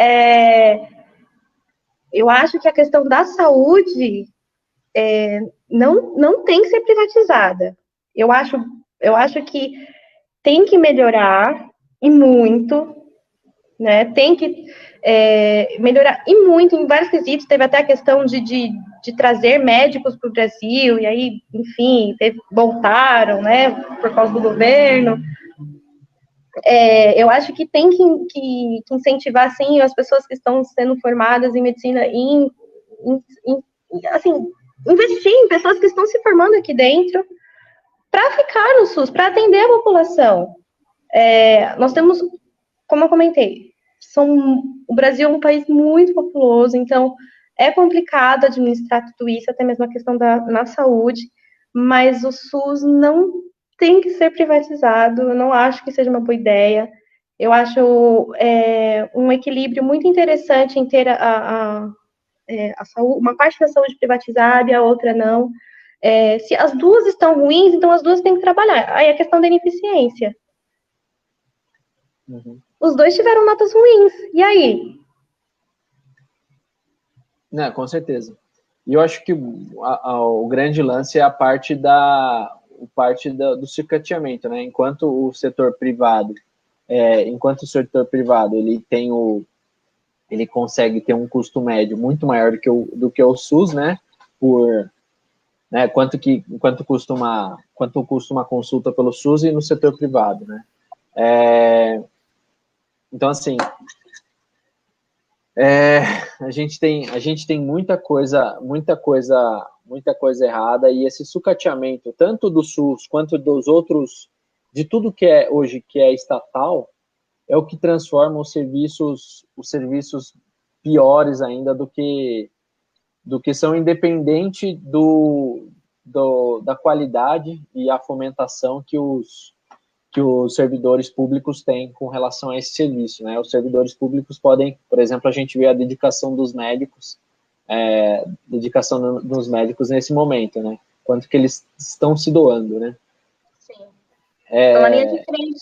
eu acho que a questão da saúde não tem que ser privatizada. Eu acho que tem que melhorar, e muito, né? Tem que melhorar e muito em vários quesitos. Teve até a questão de trazer médicos para o Brasil, e aí, enfim, voltaram, né, por causa do governo. Eu acho que tem que incentivar, sim, as pessoas que estão sendo formadas em medicina assim, investir em pessoas que estão se formando aqui dentro para ficar no SUS, para atender a população. Nós temos, como eu comentei, o Brasil é um país muito populoso, então é complicado administrar tudo isso, até mesmo a questão na saúde, mas o SUS não tem que ser privatizado, eu não acho que seja uma boa ideia. Eu acho um equilíbrio muito interessante em ter a saúde, uma parte da saúde privatizada e a outra não. Se as duas estão ruins, então as duas têm que trabalhar. Aí a questão da ineficiência.
Uhum.
Os dois tiveram notas ruins. E aí?
Não, com certeza. E eu acho que o grande lance é a parte do sucateamento, né? Enquanto o setor privado ele consegue ter um custo médio muito maior do que o SUS, né? Quanto custa uma consulta pelo SUS e no setor privado, né? Então, assim, a gente tem muita coisa errada, e esse sucateamento, tanto do SUS quanto dos outros, de tudo que é hoje que é estatal, é o que transforma os serviços piores ainda do que são, independente da qualidade e a fomentação que os servidores públicos têm com relação a esse serviço, né? Os servidores públicos podem, por exemplo, a gente vê a dedicação dos médicos, nesse momento, né? Quanto que eles estão se doando, né?
Sim. Estão na linha de frente.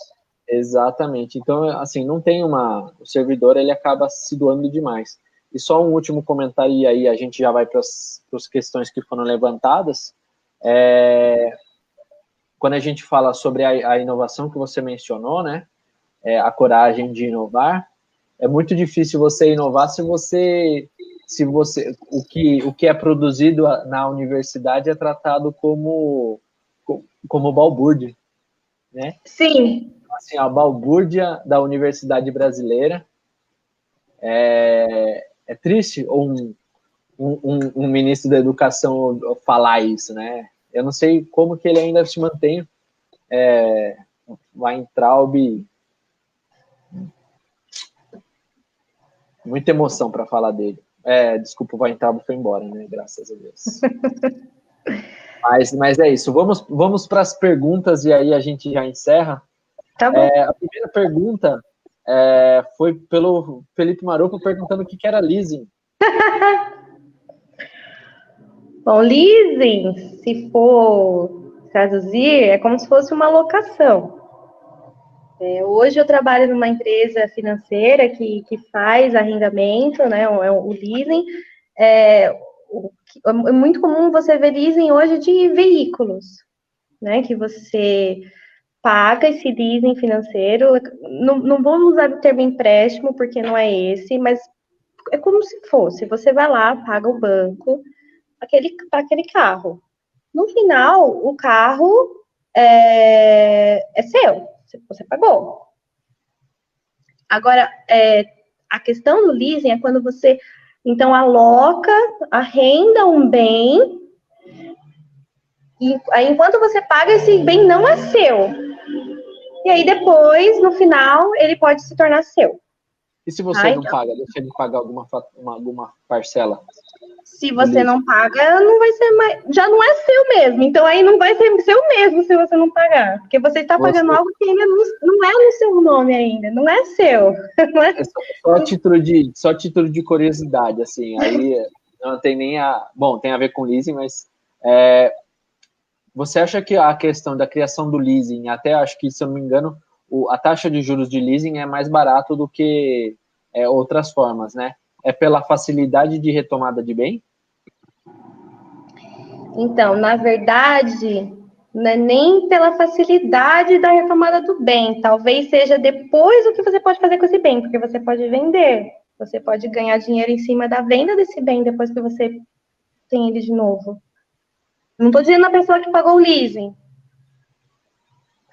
Exatamente. Então, assim, não tem o servidor, ele acaba se doando demais. E só um último comentário, e aí a gente já vai para as questões que foram levantadas. Quando a gente fala sobre a inovação que você mencionou, né, a coragem de inovar, é muito difícil você inovar se o que é produzido na universidade é tratado como balbúrdia, né?
Sim.
Assim, a balbúrdia da universidade brasileira é triste um ministro da educação falar isso, né? Eu não sei como que ele ainda se mantém. Weintraub, muita emoção para falar dele. Desculpa, o Weintraub foi embora, né? Graças a Deus. mas é isso. Vamos para as perguntas e aí a gente já encerra.
Tá bom.
A primeira pergunta foi pelo Felipe Maropo, perguntando o que era leasing.
Bom, leasing, se for traduzir, é como se fosse uma locação. Hoje eu trabalho numa empresa financeira que faz arrendamento, né? O leasing. É muito comum você ver leasing hoje de veículos, né? Que você paga esse leasing financeiro. Não vou usar o termo empréstimo, porque não é esse, mas é como se fosse. Você vai lá, paga o banco aquele carro. No final, o carro é seu, você pagou. Agora, a questão do leasing é quando você, então, arrenda um bem, e aí, enquanto você paga, esse bem não é seu. E aí, depois, no final, ele pode se tornar seu.
E se você não
então,
paga, deixa de pagar alguma parcela?
se você não paga, não vai ser mais, já não é seu mesmo. Então aí não vai ser seu mesmo se você não pagar, porque você está pagando algo que ainda não é no seu nome ainda, não é seu. Não é?
Só título de curiosidade, assim, aí não tem nem bom, tem a ver com leasing, mas você acha que a questão da criação do leasing, até acho que, se eu não me engano, a taxa de juros de leasing é mais barato do que outras formas, né? É pela facilidade de retomada de bem?
Então, na verdade, não é nem pela facilidade da retomada do bem. Talvez seja depois o que você pode fazer com esse bem, porque você pode vender. Você pode ganhar dinheiro em cima da venda desse bem depois que você tem ele de novo. Não estou dizendo a pessoa que pagou o leasing.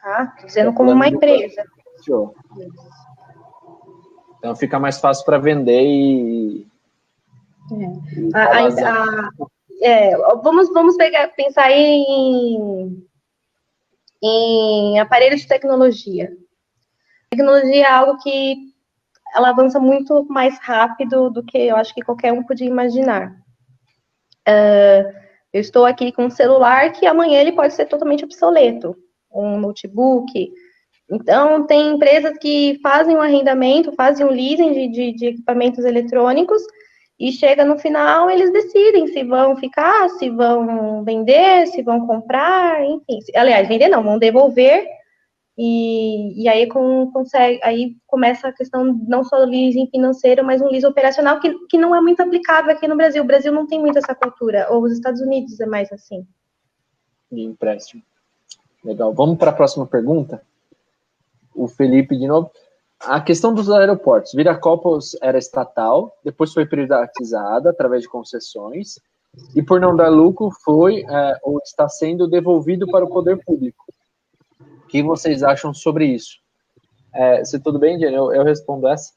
Tá? Estou dizendo como uma empresa.
Então fica mais fácil para vender e
vamos pensar em aparelhos de tecnologia. Tecnologia é algo que ela avança muito mais rápido do que eu acho que qualquer um podia imaginar. Eu estou aqui com um celular que amanhã ele pode ser totalmente obsoleto, um notebook. Então, tem empresas que fazem um arrendamento, fazem um leasing de equipamentos eletrônicos e chega no final, eles decidem se vão ficar, se vão vender, se vão comprar, enfim. Aliás, vender não, vão devolver. E aí aí começa a questão não só do leasing financeiro, mas um leasing operacional que não é muito aplicável aqui no Brasil. O Brasil não tem muito essa cultura, ou os Estados Unidos é mais assim.
De empréstimo. Legal. Vamos para a próxima pergunta? O Felipe, de novo. A questão dos aeroportos. Viracopos era estatal, depois foi privatizada através de concessões, e por não dar lucro foi ou está sendo devolvido para o poder público. O que vocês acham sobre isso? Se tudo bem, Jenny, eu respondo essa.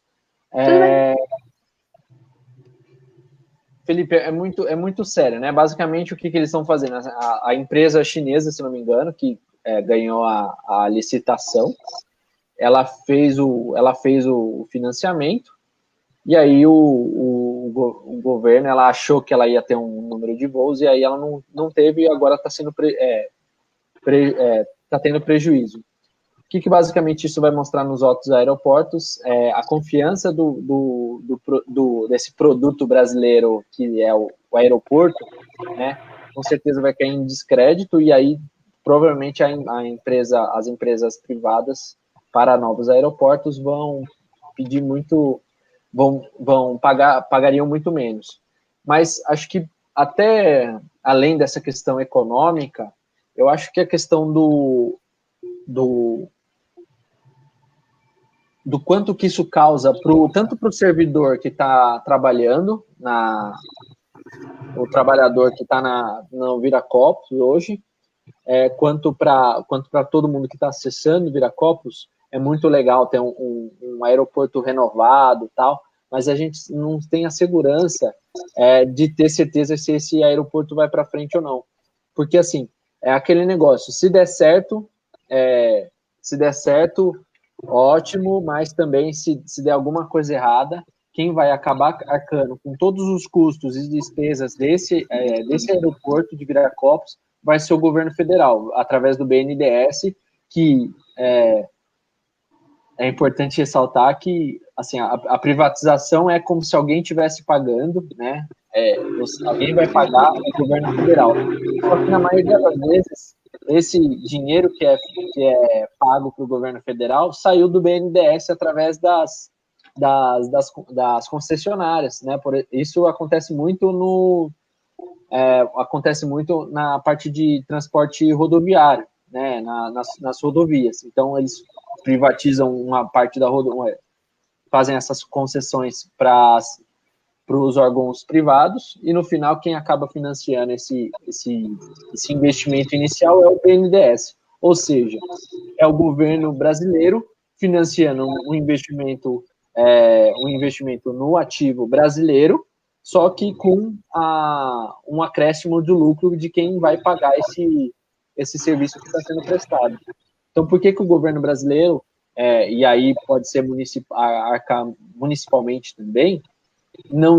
Felipe, é muito sério, né? Basicamente, o que eles estão fazendo? A empresa chinesa, se não me engano, que ganhou a licitação, ela fez o financiamento, e aí o governo, ela achou que ela ia ter um número de voos, e aí ela não teve, e agora está tendo prejuízo. O que basicamente isso vai mostrar nos outros aeroportos? A confiança desse produto brasileiro, que é o aeroporto, né? Com certeza vai cair em descrédito, e aí provavelmente as empresas privadas para novos aeroportos vão pedir muito, pagariam muito menos. Mas acho que até além dessa questão econômica, eu acho que a questão do quanto que isso causa tanto para o servidor que está trabalhando, o trabalhador que está no Viracopos hoje, quanto para todo mundo que está acessando o Viracopos. É muito legal ter um aeroporto renovado e tal, mas a gente não tem a segurança de ter certeza se esse aeroporto vai para frente ou não. Porque, assim, é aquele negócio, se der certo, ótimo, mas também se der alguma coisa errada, quem vai acabar arcando com todos os custos e despesas desse aeroporto de Viracopos vai ser o governo federal, através do BNDES, que é importante ressaltar que assim, a privatização é como se alguém estivesse pagando, né? Alguém vai pagar o governo federal. Só que na maioria das vezes, esse dinheiro que é pago para o governo federal saiu do BNDES através das concessionárias, né? Isso acontece muito na parte de transporte rodoviário, né? Nas rodovias. Então, eles privatizam uma parte da rodovia, fazem essas concessões para os órgãos privados, e no final quem acaba financiando esse investimento inicial é o BNDES, ou seja, é o governo brasileiro financiando um investimento no ativo brasileiro, só que com um acréscimo de lucro de quem vai pagar esse serviço que está sendo prestado. Então, por que o governo brasileiro e aí pode ser arcar municipalmente também,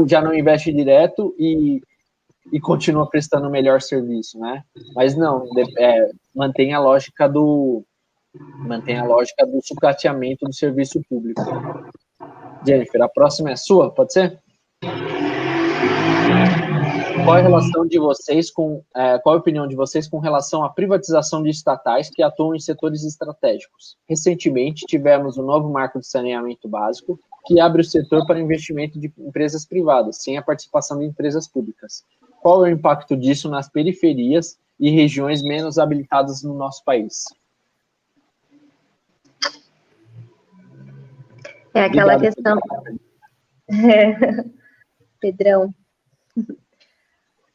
já não investe direto e continua prestando o melhor serviço, né? Mas não, mantém a lógica do sucateamento do serviço público. Jennifer, a próxima é sua, pode ser? Qual a relação de vocês qual a opinião de vocês com relação à privatização de estatais que atuam em setores estratégicos? Recentemente, tivemos o novo marco de saneamento básico, que abre o setor para investimento de empresas privadas, sem a participação de empresas públicas. Qual é o impacto disso nas periferias e regiões menos habilitadas no nosso país?
É aquela questão... Pedrão,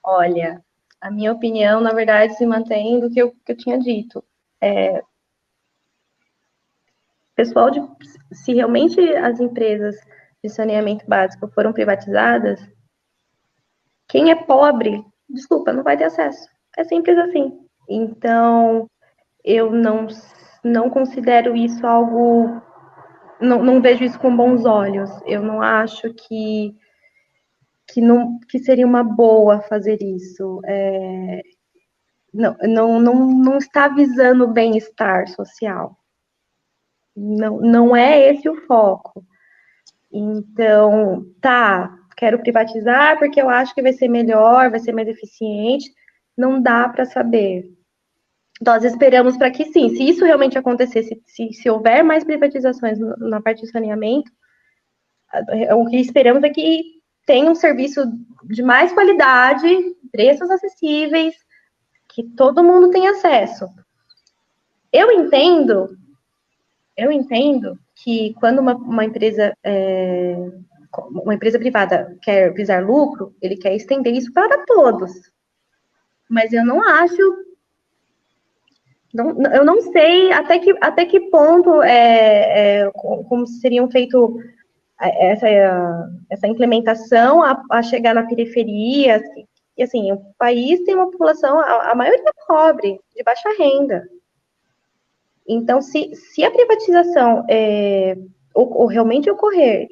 olha, a minha opinião, na verdade, se mantém do que eu tinha dito. Pessoal, se realmente as empresas de saneamento básico foram privatizadas, quem é pobre, desculpa, não vai ter acesso. É simples assim. Então, eu não considero isso algo... Não vejo isso com bons olhos. Eu não acho que seria uma boa fazer isso. Não está visando o bem-estar social. Não é esse o foco. Então, quero privatizar porque eu acho que vai ser melhor, vai ser mais eficiente. Não dá para saber. Nós esperamos para que sim, se isso realmente acontecer, se houver mais privatizações na parte de saneamento, o que esperamos é que tenha um serviço de mais qualidade, preços acessíveis, que todo mundo tenha acesso. Eu entendo que quando uma empresa privada quer visar lucro, ele quer estender isso para todos. Mas eu não acho... eu não sei até que ponto como seriam feito essa implementação a chegar na periferia. E assim, o país tem uma população, a maioria é pobre, de baixa renda. Então, se a privatização realmente ocorrer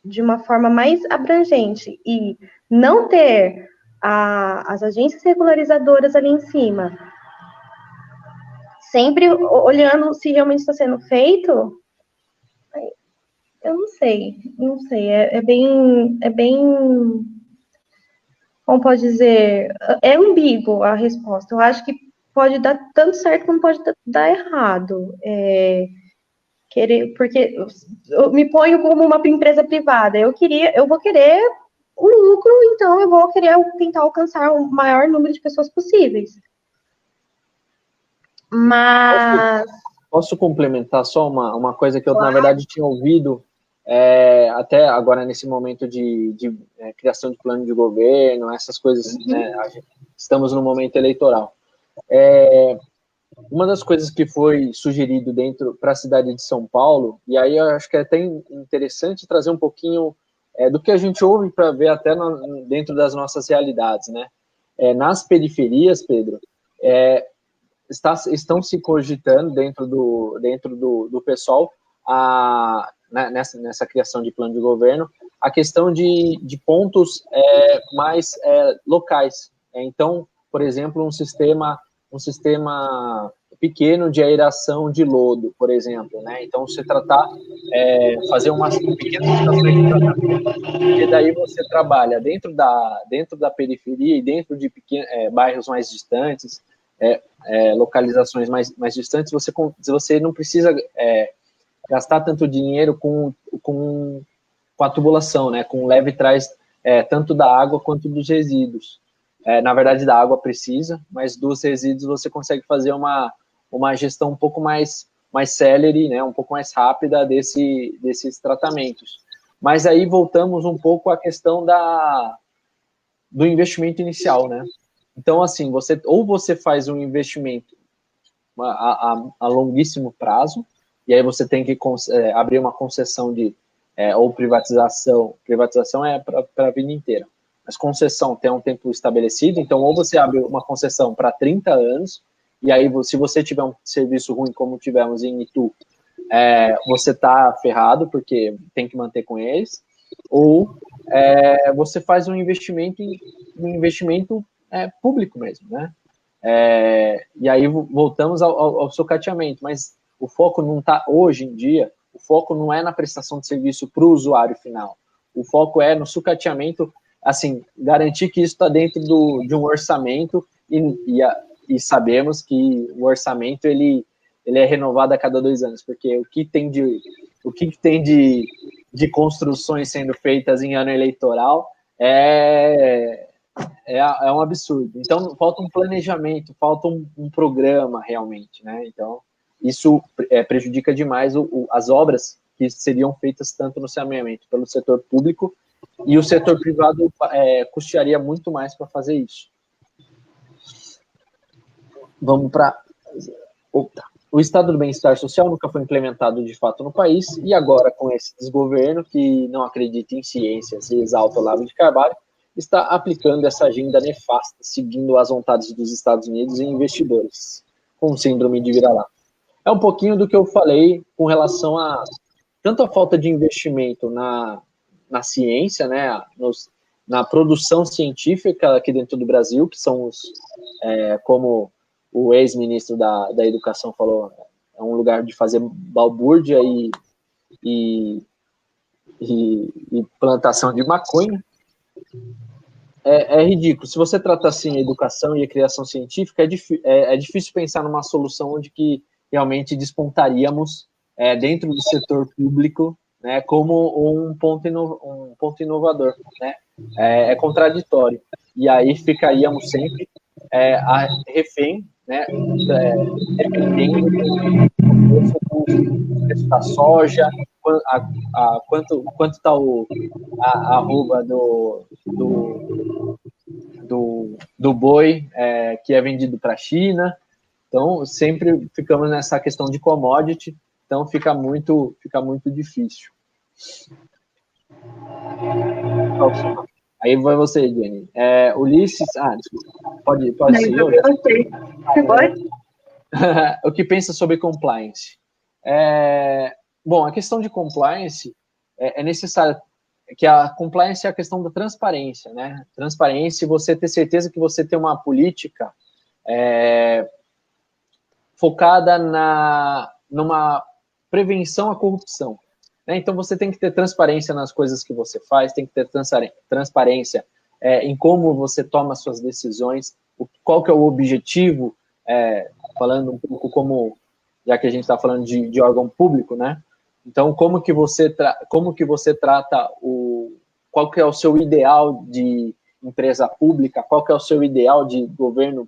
de uma forma mais abrangente e não ter as agências regularizadoras ali em cima, sempre olhando se realmente está sendo feito, eu não sei. É bem, como pode dizer, é ambíguo a resposta. Eu acho que pode dar tanto certo como pode dar errado. Porque eu me ponho como uma empresa privada. Eu vou querer o lucro, então eu vou querer tentar alcançar o maior número de pessoas possíveis. Mas...
Posso complementar só uma coisa que eu, na verdade, tinha ouvido até agora nesse momento de criação de plano de governo, essas coisas, né? Estamos no momento eleitoral. Uma das coisas que foi sugerido para a cidade de São Paulo, e aí eu acho que é até interessante trazer um pouquinho do que a gente ouve para ver até dentro das nossas realidades, né? Nas periferias, Pedro, estão se cogitando dentro do pessoal nessa criação de plano de governo a questão de pontos mais locais. Então, por exemplo, um sistema pequeno de aeração de lodo, por exemplo, né? Então, você fazer umas pequenas estações de tratamento, e daí você trabalha dentro da periferia e dentro de bairros mais distantes, localizações mais distantes, você não precisa gastar tanto dinheiro com a tubulação, né? Com o leve trás tanto da água quanto dos resíduos. Na verdade, da água precisa, mas dos resíduos você consegue fazer uma gestão um pouco mais célere, né, um pouco mais rápida desses tratamentos. Mas aí voltamos um pouco à questão do investimento inicial, né? Então, assim, você faz um investimento a longuíssimo prazo, e aí você tem que abrir uma concessão ou privatização. Privatização é para a vida inteira. Mas concessão tem um tempo estabelecido, então ou você abre uma concessão para 30 anos, e aí se você tiver um serviço ruim, como tivemos em Itu, você tá ferrado porque tem que manter com eles, ou você faz um investimento público mesmo, né? E aí voltamos ao sucateamento, mas o foco não está, hoje em dia, o foco não é na prestação de serviço para o usuário final, o foco é no sucateamento, assim, garantir que isso está dentro de um orçamento, e sabemos que o orçamento ele é renovado a cada 2 anos, porque o que tem de construções sendo feitas em ano eleitoral é um absurdo. Então, falta um planejamento, falta um programa realmente, né? Então, isso prejudica demais as obras que seriam feitas tanto no saneamento pelo setor público, e o setor privado custearia muito mais para fazer isso. Vamos para... O estado do bem-estar social nunca foi implementado de fato no país, e agora, com esse desgoverno que não acredita em ciências e exalta o Olavo de Carvalho, está aplicando essa agenda nefasta, seguindo as vontades dos Estados Unidos e investidores, com síndrome de vira-lata. É um pouquinho do que eu falei com relação a tanto a falta de investimento na ciência, né, na produção científica aqui dentro do Brasil, que são como o ex-ministro da Educação falou, é um lugar de fazer balbúrdia e plantação de maconha. É ridículo. Se você trata assim a educação e a criação científica, é difícil pensar numa solução onde que realmente despontaríamos dentro do setor público, né, como um ponto inovador, né? É contraditório. E aí ficaríamos sempre refém, né, dependendo do preço da soja, quanto está a arroba do boi que é vendido para a China. Então, sempre ficamos nessa questão de commodity, então fica muito difícil. Aí vai você, Jenny. Ulisses... desculpa. Pode ser eu?
Pode?
O que pensa sobre compliance? Bom, a questão de compliance é necessária, que a compliance é a questão da transparência, né? Transparência e você ter certeza que você tem uma política focada numa prevenção à corrupção, né? Então, você tem que ter transparência nas coisas que você faz, tem que ter transparência em como você toma suas decisões, qual que é o objetivo, falando um pouco como, já que a gente está falando de órgão público, né? Então, como que você trata qual que é o seu ideal de empresa pública, qual que é o seu ideal de governo,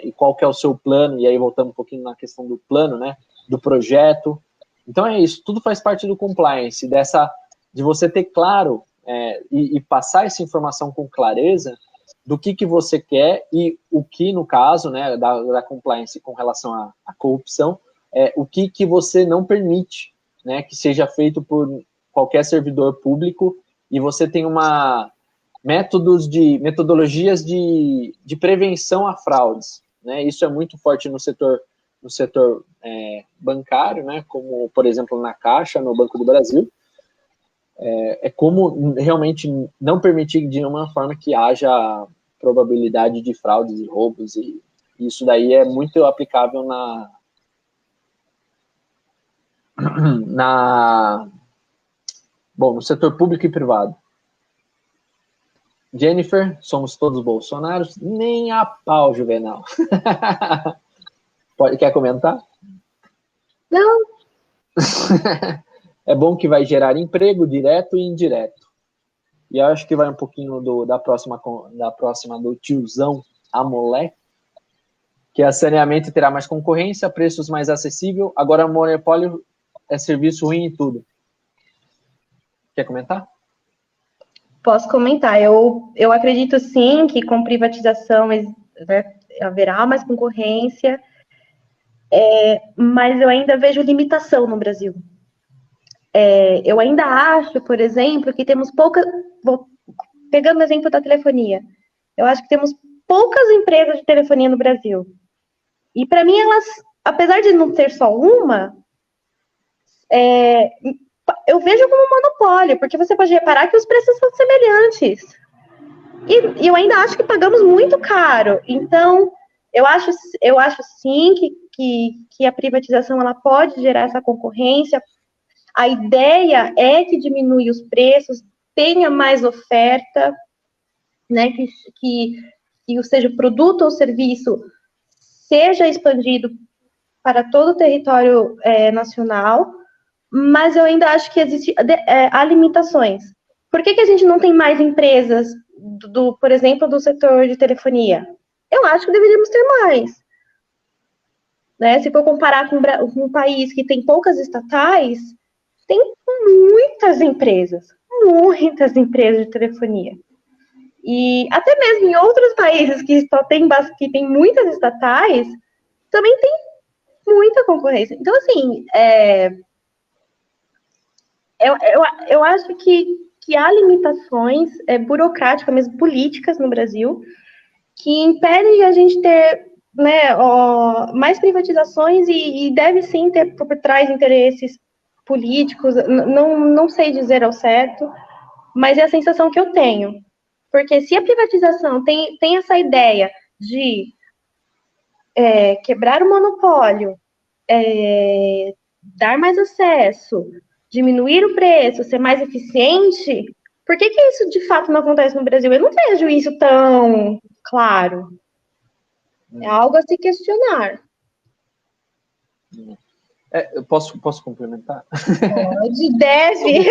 e qual que é o seu plano, e aí voltando um pouquinho na questão do plano, né, do projeto. Então é isso, tudo faz parte do compliance, de você ter claro e passar essa informação com clareza do que você quer e o que, no caso, né, da compliance com relação à corrupção, o que você não permite, né, que seja feito por qualquer servidor público, e você tem metodologias de prevenção a fraudes, né? Isso é muito forte no setor bancário, né? Como, por exemplo, na Caixa, no Banco do Brasil. Como realmente não permitir de nenhuma forma que haja probabilidade de fraudes e roubos, e isso daí é muito aplicável no setor público e privado. Jennifer, somos todos bolsonaros? Nem a pau, Juvenal. Quer comentar?
Não.
É bom que vai gerar emprego direto e indireto. E eu acho que vai um pouquinho da próxima do tiozão, a moleque, que a saneamento terá mais concorrência, preços mais acessíveis, agora o monopólio é serviço ruim em tudo. Quer comentar?
Posso comentar. Eu acredito, sim, que com privatização, né, haverá mais concorrência, mas eu ainda vejo limitação no Brasil. Eu ainda acho, por exemplo, que temos pegando o exemplo da telefonia, eu acho que temos poucas empresas de telefonia no Brasil. E, para mim, elas, apesar de não ter só uma, eu vejo como um monopólio, porque você pode reparar que os preços são semelhantes. E eu ainda acho que pagamos muito caro. Então, eu acho sim que a privatização ela pode gerar essa concorrência. A ideia é que diminui os preços, tenha mais oferta, né, que seja o produto ou serviço seja expandido para todo o território nacional, mas eu ainda acho que há limitações. Por que a gente não tem mais empresas, por exemplo, do setor de telefonia? Eu acho que deveríamos ter mais. Né? Se for comparar com um país que tem poucas estatais, tem muitas empresas de telefonia. E até mesmo em outros países que tem muitas estatais, também tem muita concorrência. Então, assim, eu acho que há limitações burocráticas, mesmo políticas no Brasil, que impedem a gente ter, né, mais privatizações e deve sim ter por trás interesses políticos, não sei dizer ao certo, mas é a sensação que eu tenho. Porque se a privatização tem essa ideia de quebrar o monopólio, dar mais acesso, diminuir o preço, ser mais eficiente, por que isso de fato não acontece no Brasil? Eu não vejo isso tão claro. É algo a se questionar.
Eu posso complementar?
Pode, deve.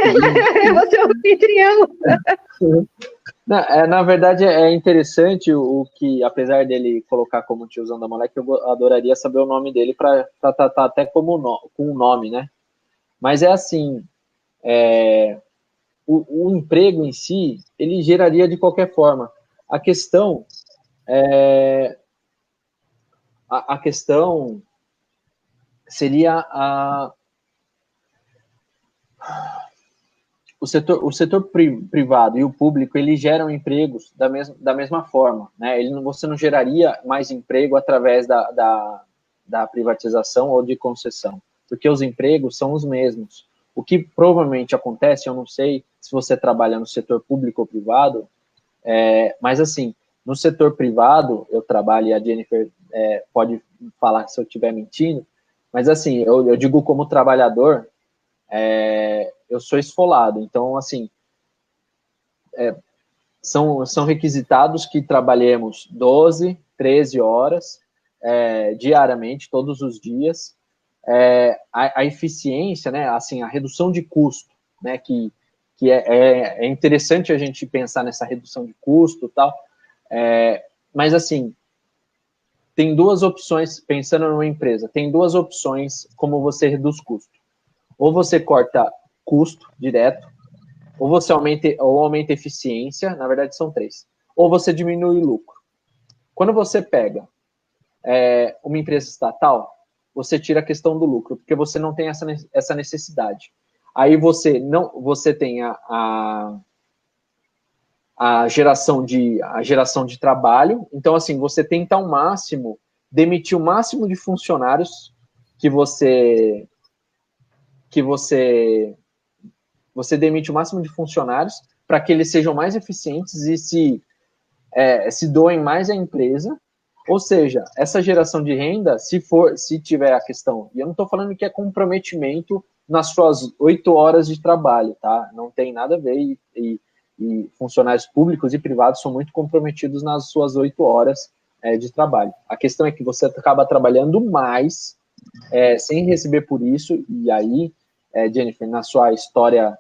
Você é o anfitrião.
Na verdade, é interessante o que, apesar dele colocar como tiozão da moleque, eu adoraria saber o nome dele para tratar até com o nome, né? Mas é assim, o emprego em si, ele geraria de qualquer forma. A questão seria o setor privado e o público, eles geram empregos da mesma forma, né? Você não geraria mais emprego através da privatização ou de concessão, porque os empregos são os mesmos. O que provavelmente acontece, eu não sei se você trabalha no setor público ou privado, mas assim, no setor privado, eu trabalho, e a Jennifer pode falar se eu estiver mentindo, mas assim, eu digo como trabalhador, eu sou esfolado, então assim, são requisitados que trabalhemos 12, 13 horas diariamente, todos os dias. A eficiência, né, assim, a redução de custo, né, que é interessante a gente pensar nessa redução de custo e tal, mas assim, tem duas opções, pensando numa empresa, tem duas opções como você reduz custo. Ou você corta custo direto, ou você aumenta a eficiência, na verdade são três, ou você diminui o lucro. Quando você pega uma empresa estatal, você tira a questão do lucro, porque você não tem essa necessidade. Aí você tem a geração de trabalho, então assim, você tenta ao máximo demitir o máximo de funcionários que você demite o máximo de funcionários para que eles sejam mais eficientes e se doem mais à empresa. Ou seja, essa geração de renda, se tiver a questão, e eu não estou falando que é comprometimento nas suas 8 horas de trabalho, tá? Não tem nada a ver, e funcionários públicos e privados são muito comprometidos nas suas 8 horas de trabalho. A questão é que você acaba trabalhando mais sem receber por isso, e aí, Jennifer, na sua história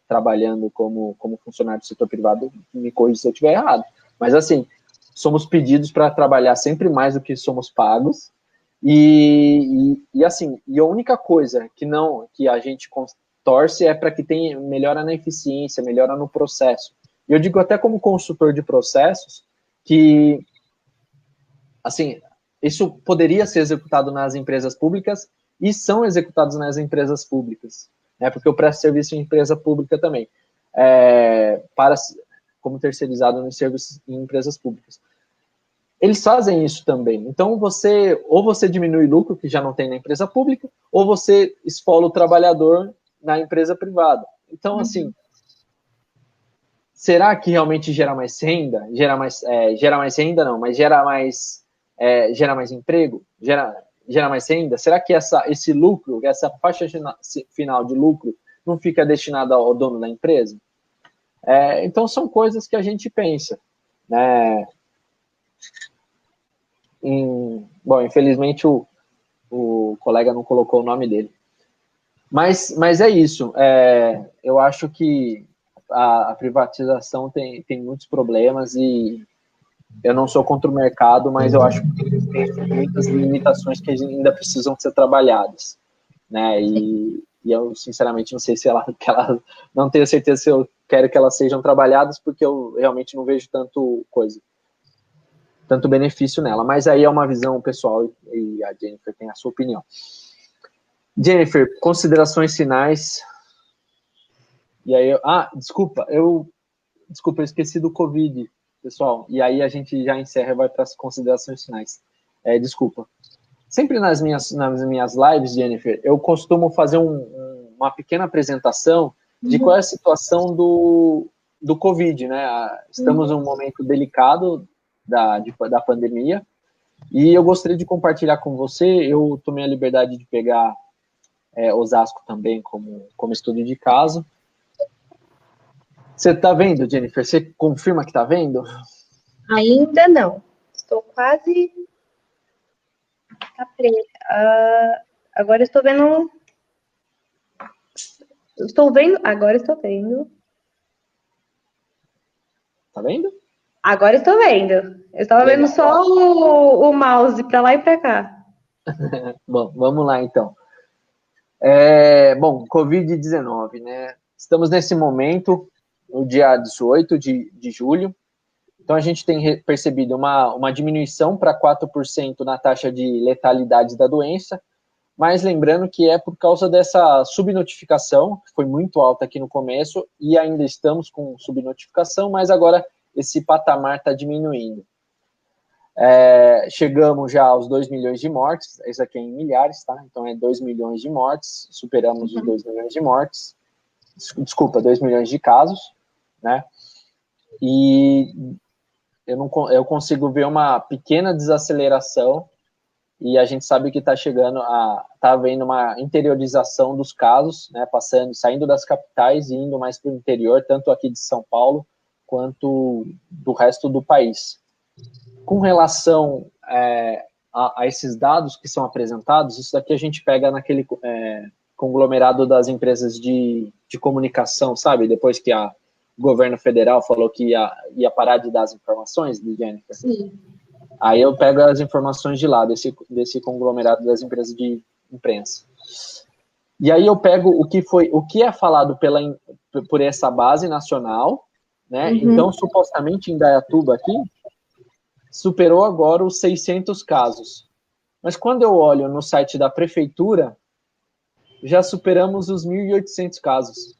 trabalhando como funcionário do setor privado, me corrija se eu estiver errado, mas assim, somos pedidos para trabalhar sempre mais do que somos pagos, e assim, e a única coisa que a gente torce é para que tenha melhora na eficiência, melhora no processo. E eu digo até como consultor de processos que, assim, isso poderia ser executado nas empresas públicas e são executados nas empresas públicas, né? Porque eu presto serviço em empresa pública também, como terceirizado em serviços em empresas públicas. eles fazem isso também. Então, ou você diminui o lucro, que já não tem na empresa pública, ou você esfola o trabalhador na empresa privada. Então, assim, será que realmente gera mais renda? Gera mais renda, não, mas gera mais emprego? Gera mais renda? Será que esse lucro, essa faixa final de lucro, não fica destinada ao dono da empresa? Então, são coisas que a gente pensa, né? Bom, infelizmente o colega não colocou o nome dele. Mas é isso. Eu acho que a privatização tem muitos problemas e eu não sou contra o mercado, mas eu acho que tem muitas limitações que ainda precisam ser trabalhadas, né? E eu, sinceramente, não sei se não tenho certeza se eu quero que elas sejam trabalhadas, porque eu realmente não vejo tanto benefício nela, mas aí é uma visão pessoal e a Jennifer tem a sua opinião. Jennifer, considerações finais. E aí, desculpa, eu esqueci do Covid, pessoal, e aí a gente já encerra e vai para as considerações finais. Desculpa. Sempre nas minhas lives, Jennifer, eu costumo fazer uma pequena apresentação de qual é a situação do Covid, né? Estamos num momento delicado da pandemia, e eu gostaria de compartilhar com você. Eu tomei a liberdade de pegar Osasco também como estudo de caso. Você está vendo, Jennifer? Você confirma que está vendo?
Ainda não. Estou quase... Agora estou vendo... Agora estou vendo.
Tá vendo?
Agora estou vendo. Eu estava vendo só o mouse para lá e para cá.
Bom, vamos lá então. Bom, Covid-19, né? Estamos nesse momento, no dia 18 de julho. Então, a gente tem percebido uma diminuição para 4% na taxa de letalidade da doença, mas lembrando que é por causa dessa subnotificação, que foi muito alta aqui no começo, e ainda estamos com subnotificação, mas agora esse patamar está diminuindo. Chegamos já aos 2 milhões de mortes, isso aqui é em milhares, tá? Então, 2 milhões de mortes, superamos os 2 milhões de mortes, desculpa, 2 milhões de casos, né? E eu consigo ver uma pequena desaceleração, e a gente sabe que está havendo uma interiorização dos casos, né, saindo das capitais e indo mais para o interior, tanto aqui de São Paulo, quanto do resto do país. Com relação a esses dados que são apresentados, isso daqui a gente pega naquele conglomerado das empresas de comunicação, sabe? Depois que o governo federal falou que ia parar de dar as informações, de Jennifer. Sim. Aí eu pego as informações de lá, desse conglomerado das empresas de imprensa. E aí eu pego o que é falado por essa base nacional, né? Uhum. Então, supostamente, em Indaiatuba aqui, superou agora os 600 casos. Mas quando eu olho no site da prefeitura, já superamos os 1.800 casos.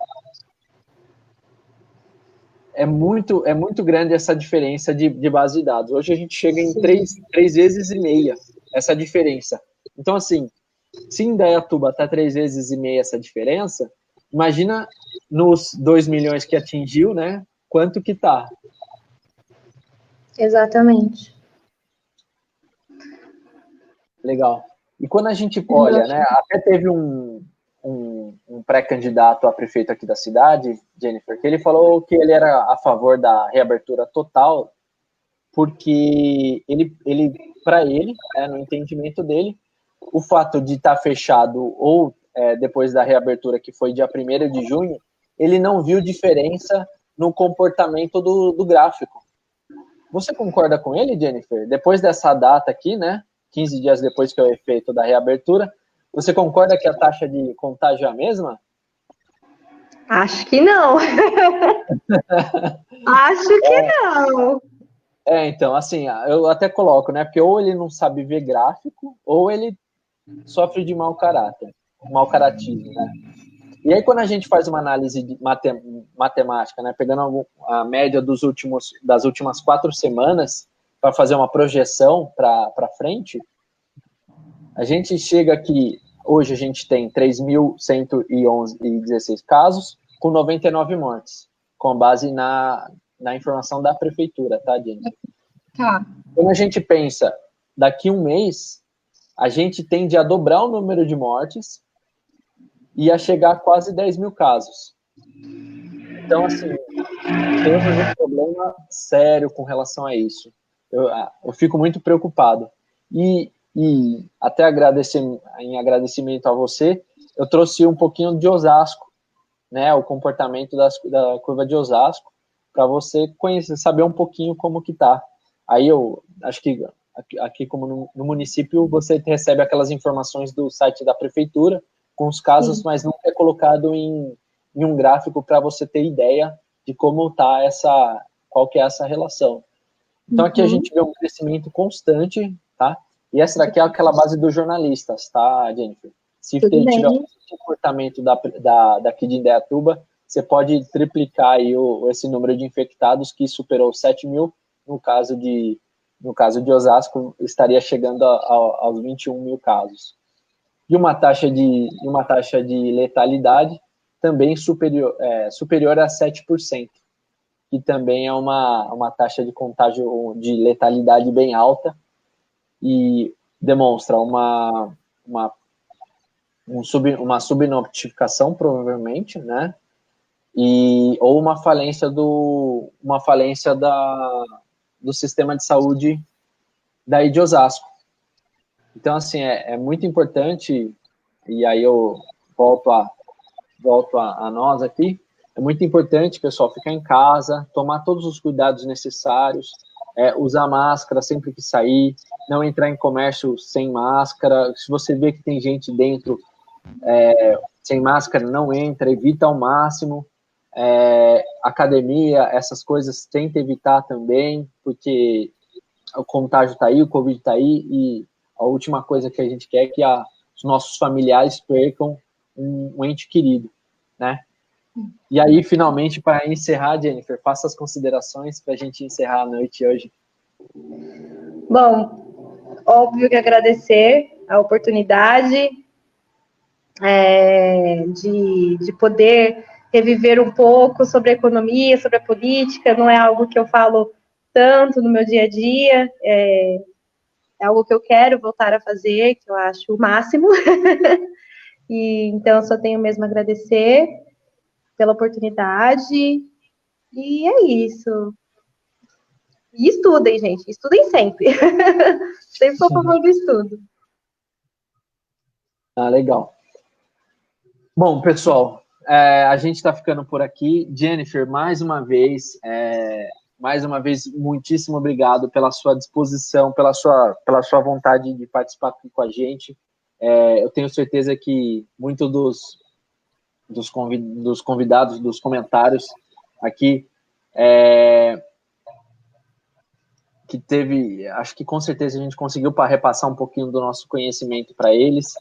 É muito grande essa diferença de base de dados. Hoje a gente chega em 3 vezes e meia essa diferença. Então, assim, se Indaiatuba está 3 vezes e meia essa diferença, imagina nos 2 milhões que atingiu, né? Quanto que tá?
Exatamente.
Legal. E quando a gente olha, né? Até teve um pré-candidato a prefeito aqui da cidade, Jennifer, que ele falou que ele era a favor da reabertura total, porque para ele, no entendimento dele, o fato de estar fechado ou depois da reabertura, que foi dia 1º de junho, ele não viu diferença no comportamento do gráfico. Você concorda com ele, Jennifer? Depois dessa data aqui, né, 15 dias depois que é o efeito da reabertura, você concorda que a taxa de contágio é a mesma?
Acho que não. Acho que não.
Então, assim, eu até coloco, né, porque ou ele não sabe ver gráfico, ou ele sofre de mau caráter, mau caratismo, né? E aí, quando a gente faz uma análise de matemática, né, pegando a média das últimas 4 semanas, para fazer uma projeção para frente, a gente chega aqui, hoje a gente tem 3.116 casos, com 99 mortes, com base na informação da prefeitura, tá, Jenny?
Tá.
Quando a gente pensa, daqui um mês, a gente tende a dobrar o número de mortes e a chegar a quase 10 mil casos. Então, assim, temos um problema sério com relação a isso. Eu fico muito preocupado. E até em agradecimento a você, eu trouxe um pouquinho de Osasco, né, o comportamento da curva de Osasco, para você conhecer, saber um pouquinho como que tá. Aí eu acho que aqui como no município, você recebe aquelas informações do site da prefeitura, com os casos,
Sim.
mas nunca é colocado em um gráfico para você ter ideia de como tá qual que é essa relação. Então aqui a gente vê um crescimento constante, tá? E essa daqui é aquela base dos jornalistas, tá, Jennifer? Se
Tudo
tiver
bem.
o comportamento daqui de Indaiatuba, você pode triplicar aí esse número de infectados, que superou 7 mil, no caso de Osasco, estaria chegando aos 21 mil casos. E uma taxa de letalidade também superior a 7%, que também é uma taxa de contágio de letalidade bem alta e demonstra uma subnotificação, provavelmente, né? Ou uma falência do sistema de saúde daí de Osasco. Então, assim, é muito importante, e aí eu volto a nós aqui, é muito importante, pessoal, ficar em casa, tomar todos os cuidados necessários, usar máscara sempre que sair, não entrar em comércio sem máscara. Se você vê que tem gente dentro sem máscara, não entra, evita ao máximo. Academia, essas coisas, tenta evitar também, porque o contágio está aí, o Covid está aí, e a última coisa que a gente quer é que os nossos familiares percam um ente querido, né? E aí, finalmente, para encerrar, Jennifer, faça as considerações para a gente encerrar a noite hoje.
Bom, óbvio que agradecer a oportunidade de poder reviver um pouco sobre a economia, sobre a política. Não é algo que eu falo tanto no meu dia a dia, é algo que eu quero voltar a fazer, que eu acho o máximo. E então eu só tenho mesmo a agradecer pela oportunidade. E é isso. E estudem, gente. Estudem sempre. Sempre sou a favor do estudo.
Ah, legal. Bom, pessoal, a gente está ficando por aqui. Jennifer, mais uma vez, muitíssimo obrigado pela sua disposição, pela sua vontade de participar aqui com a gente. Eu tenho certeza que muitos dos convidados, dos comentários aqui, que teve, acho que com certeza a gente conseguiu repassar um pouquinho do nosso conhecimento para eles,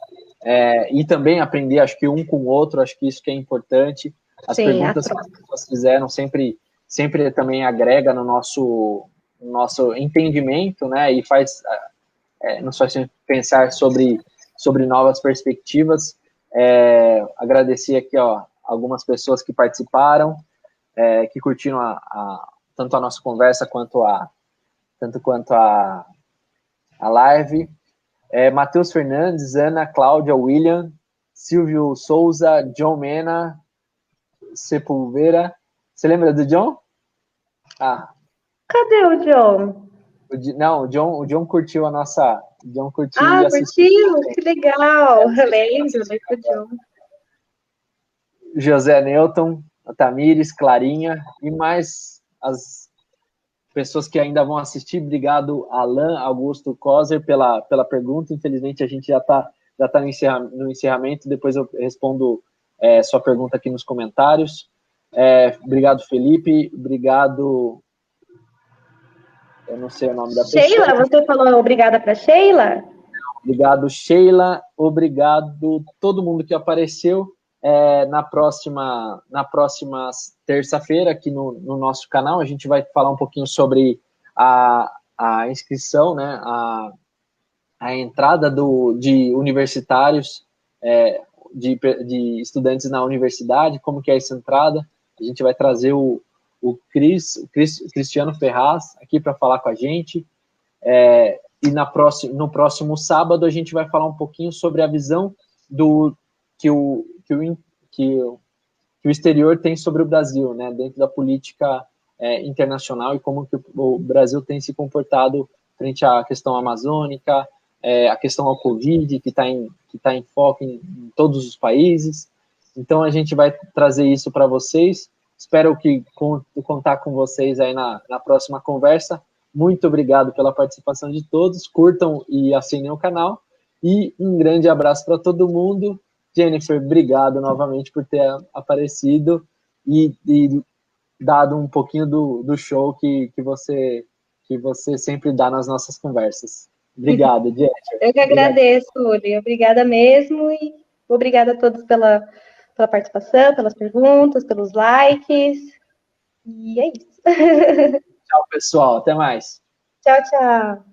e também aprender, acho que um com o outro, acho que isso que é importante. As perguntas que as pessoas fizeram sempre também agrega no nosso entendimento, né, e nos faz pensar sobre novas perspectivas. Agradecer aqui, algumas pessoas que participaram, que curtiram tanto a nossa conversa quanto a live. Matheus Fernandes, Ana Cláudia, William, Silvio Souza, John Mena, Sepulveira. Você lembra do John?
Cadê o John?
Não, o John curtiu a nossa... John curtiu
e assistiu? Que legal! Lembro do John.
José Newton, Tamires, Clarinha, e mais as pessoas que ainda vão assistir. Obrigado, Alan Augusto Coser, pela pergunta. Infelizmente, a gente já está no encerramento. Depois eu respondo sua pergunta aqui nos comentários. Obrigado, Felipe. Obrigado... Eu não sei o nome da pessoa.
Sheila, você falou obrigada para Sheila?
Obrigado, Sheila. Obrigado todo mundo que apareceu. Na próxima terça-feira, aqui no nosso canal, a gente vai falar um pouquinho sobre a inscrição, né, a entrada de universitários, de estudantes na universidade, como que é essa entrada. A gente vai trazer o Cristiano Ferraz aqui para falar com a gente. E no próximo sábado a gente vai falar um pouquinho sobre a visão que o exterior tem sobre o Brasil, né, dentro da política internacional, e como que o Brasil tem se comportado frente à questão amazônica, a questão ao Covid, que está em foco em todos os países. Então, a gente vai trazer isso para vocês. Espero contar com vocês aí na próxima conversa. Muito obrigado pela participação de todos. Curtam e assinem o canal. E um grande abraço para todo mundo. Jennifer, obrigado novamente por ter aparecido e dado um pouquinho do show que você sempre dá nas nossas conversas. Obrigado, Jennifer.
Eu que agradeço, Uli. Obrigada mesmo e obrigada a todos pela participação, pelas perguntas, pelos likes. E é isso.
Tchau, pessoal. Até mais.
Tchau, tchau.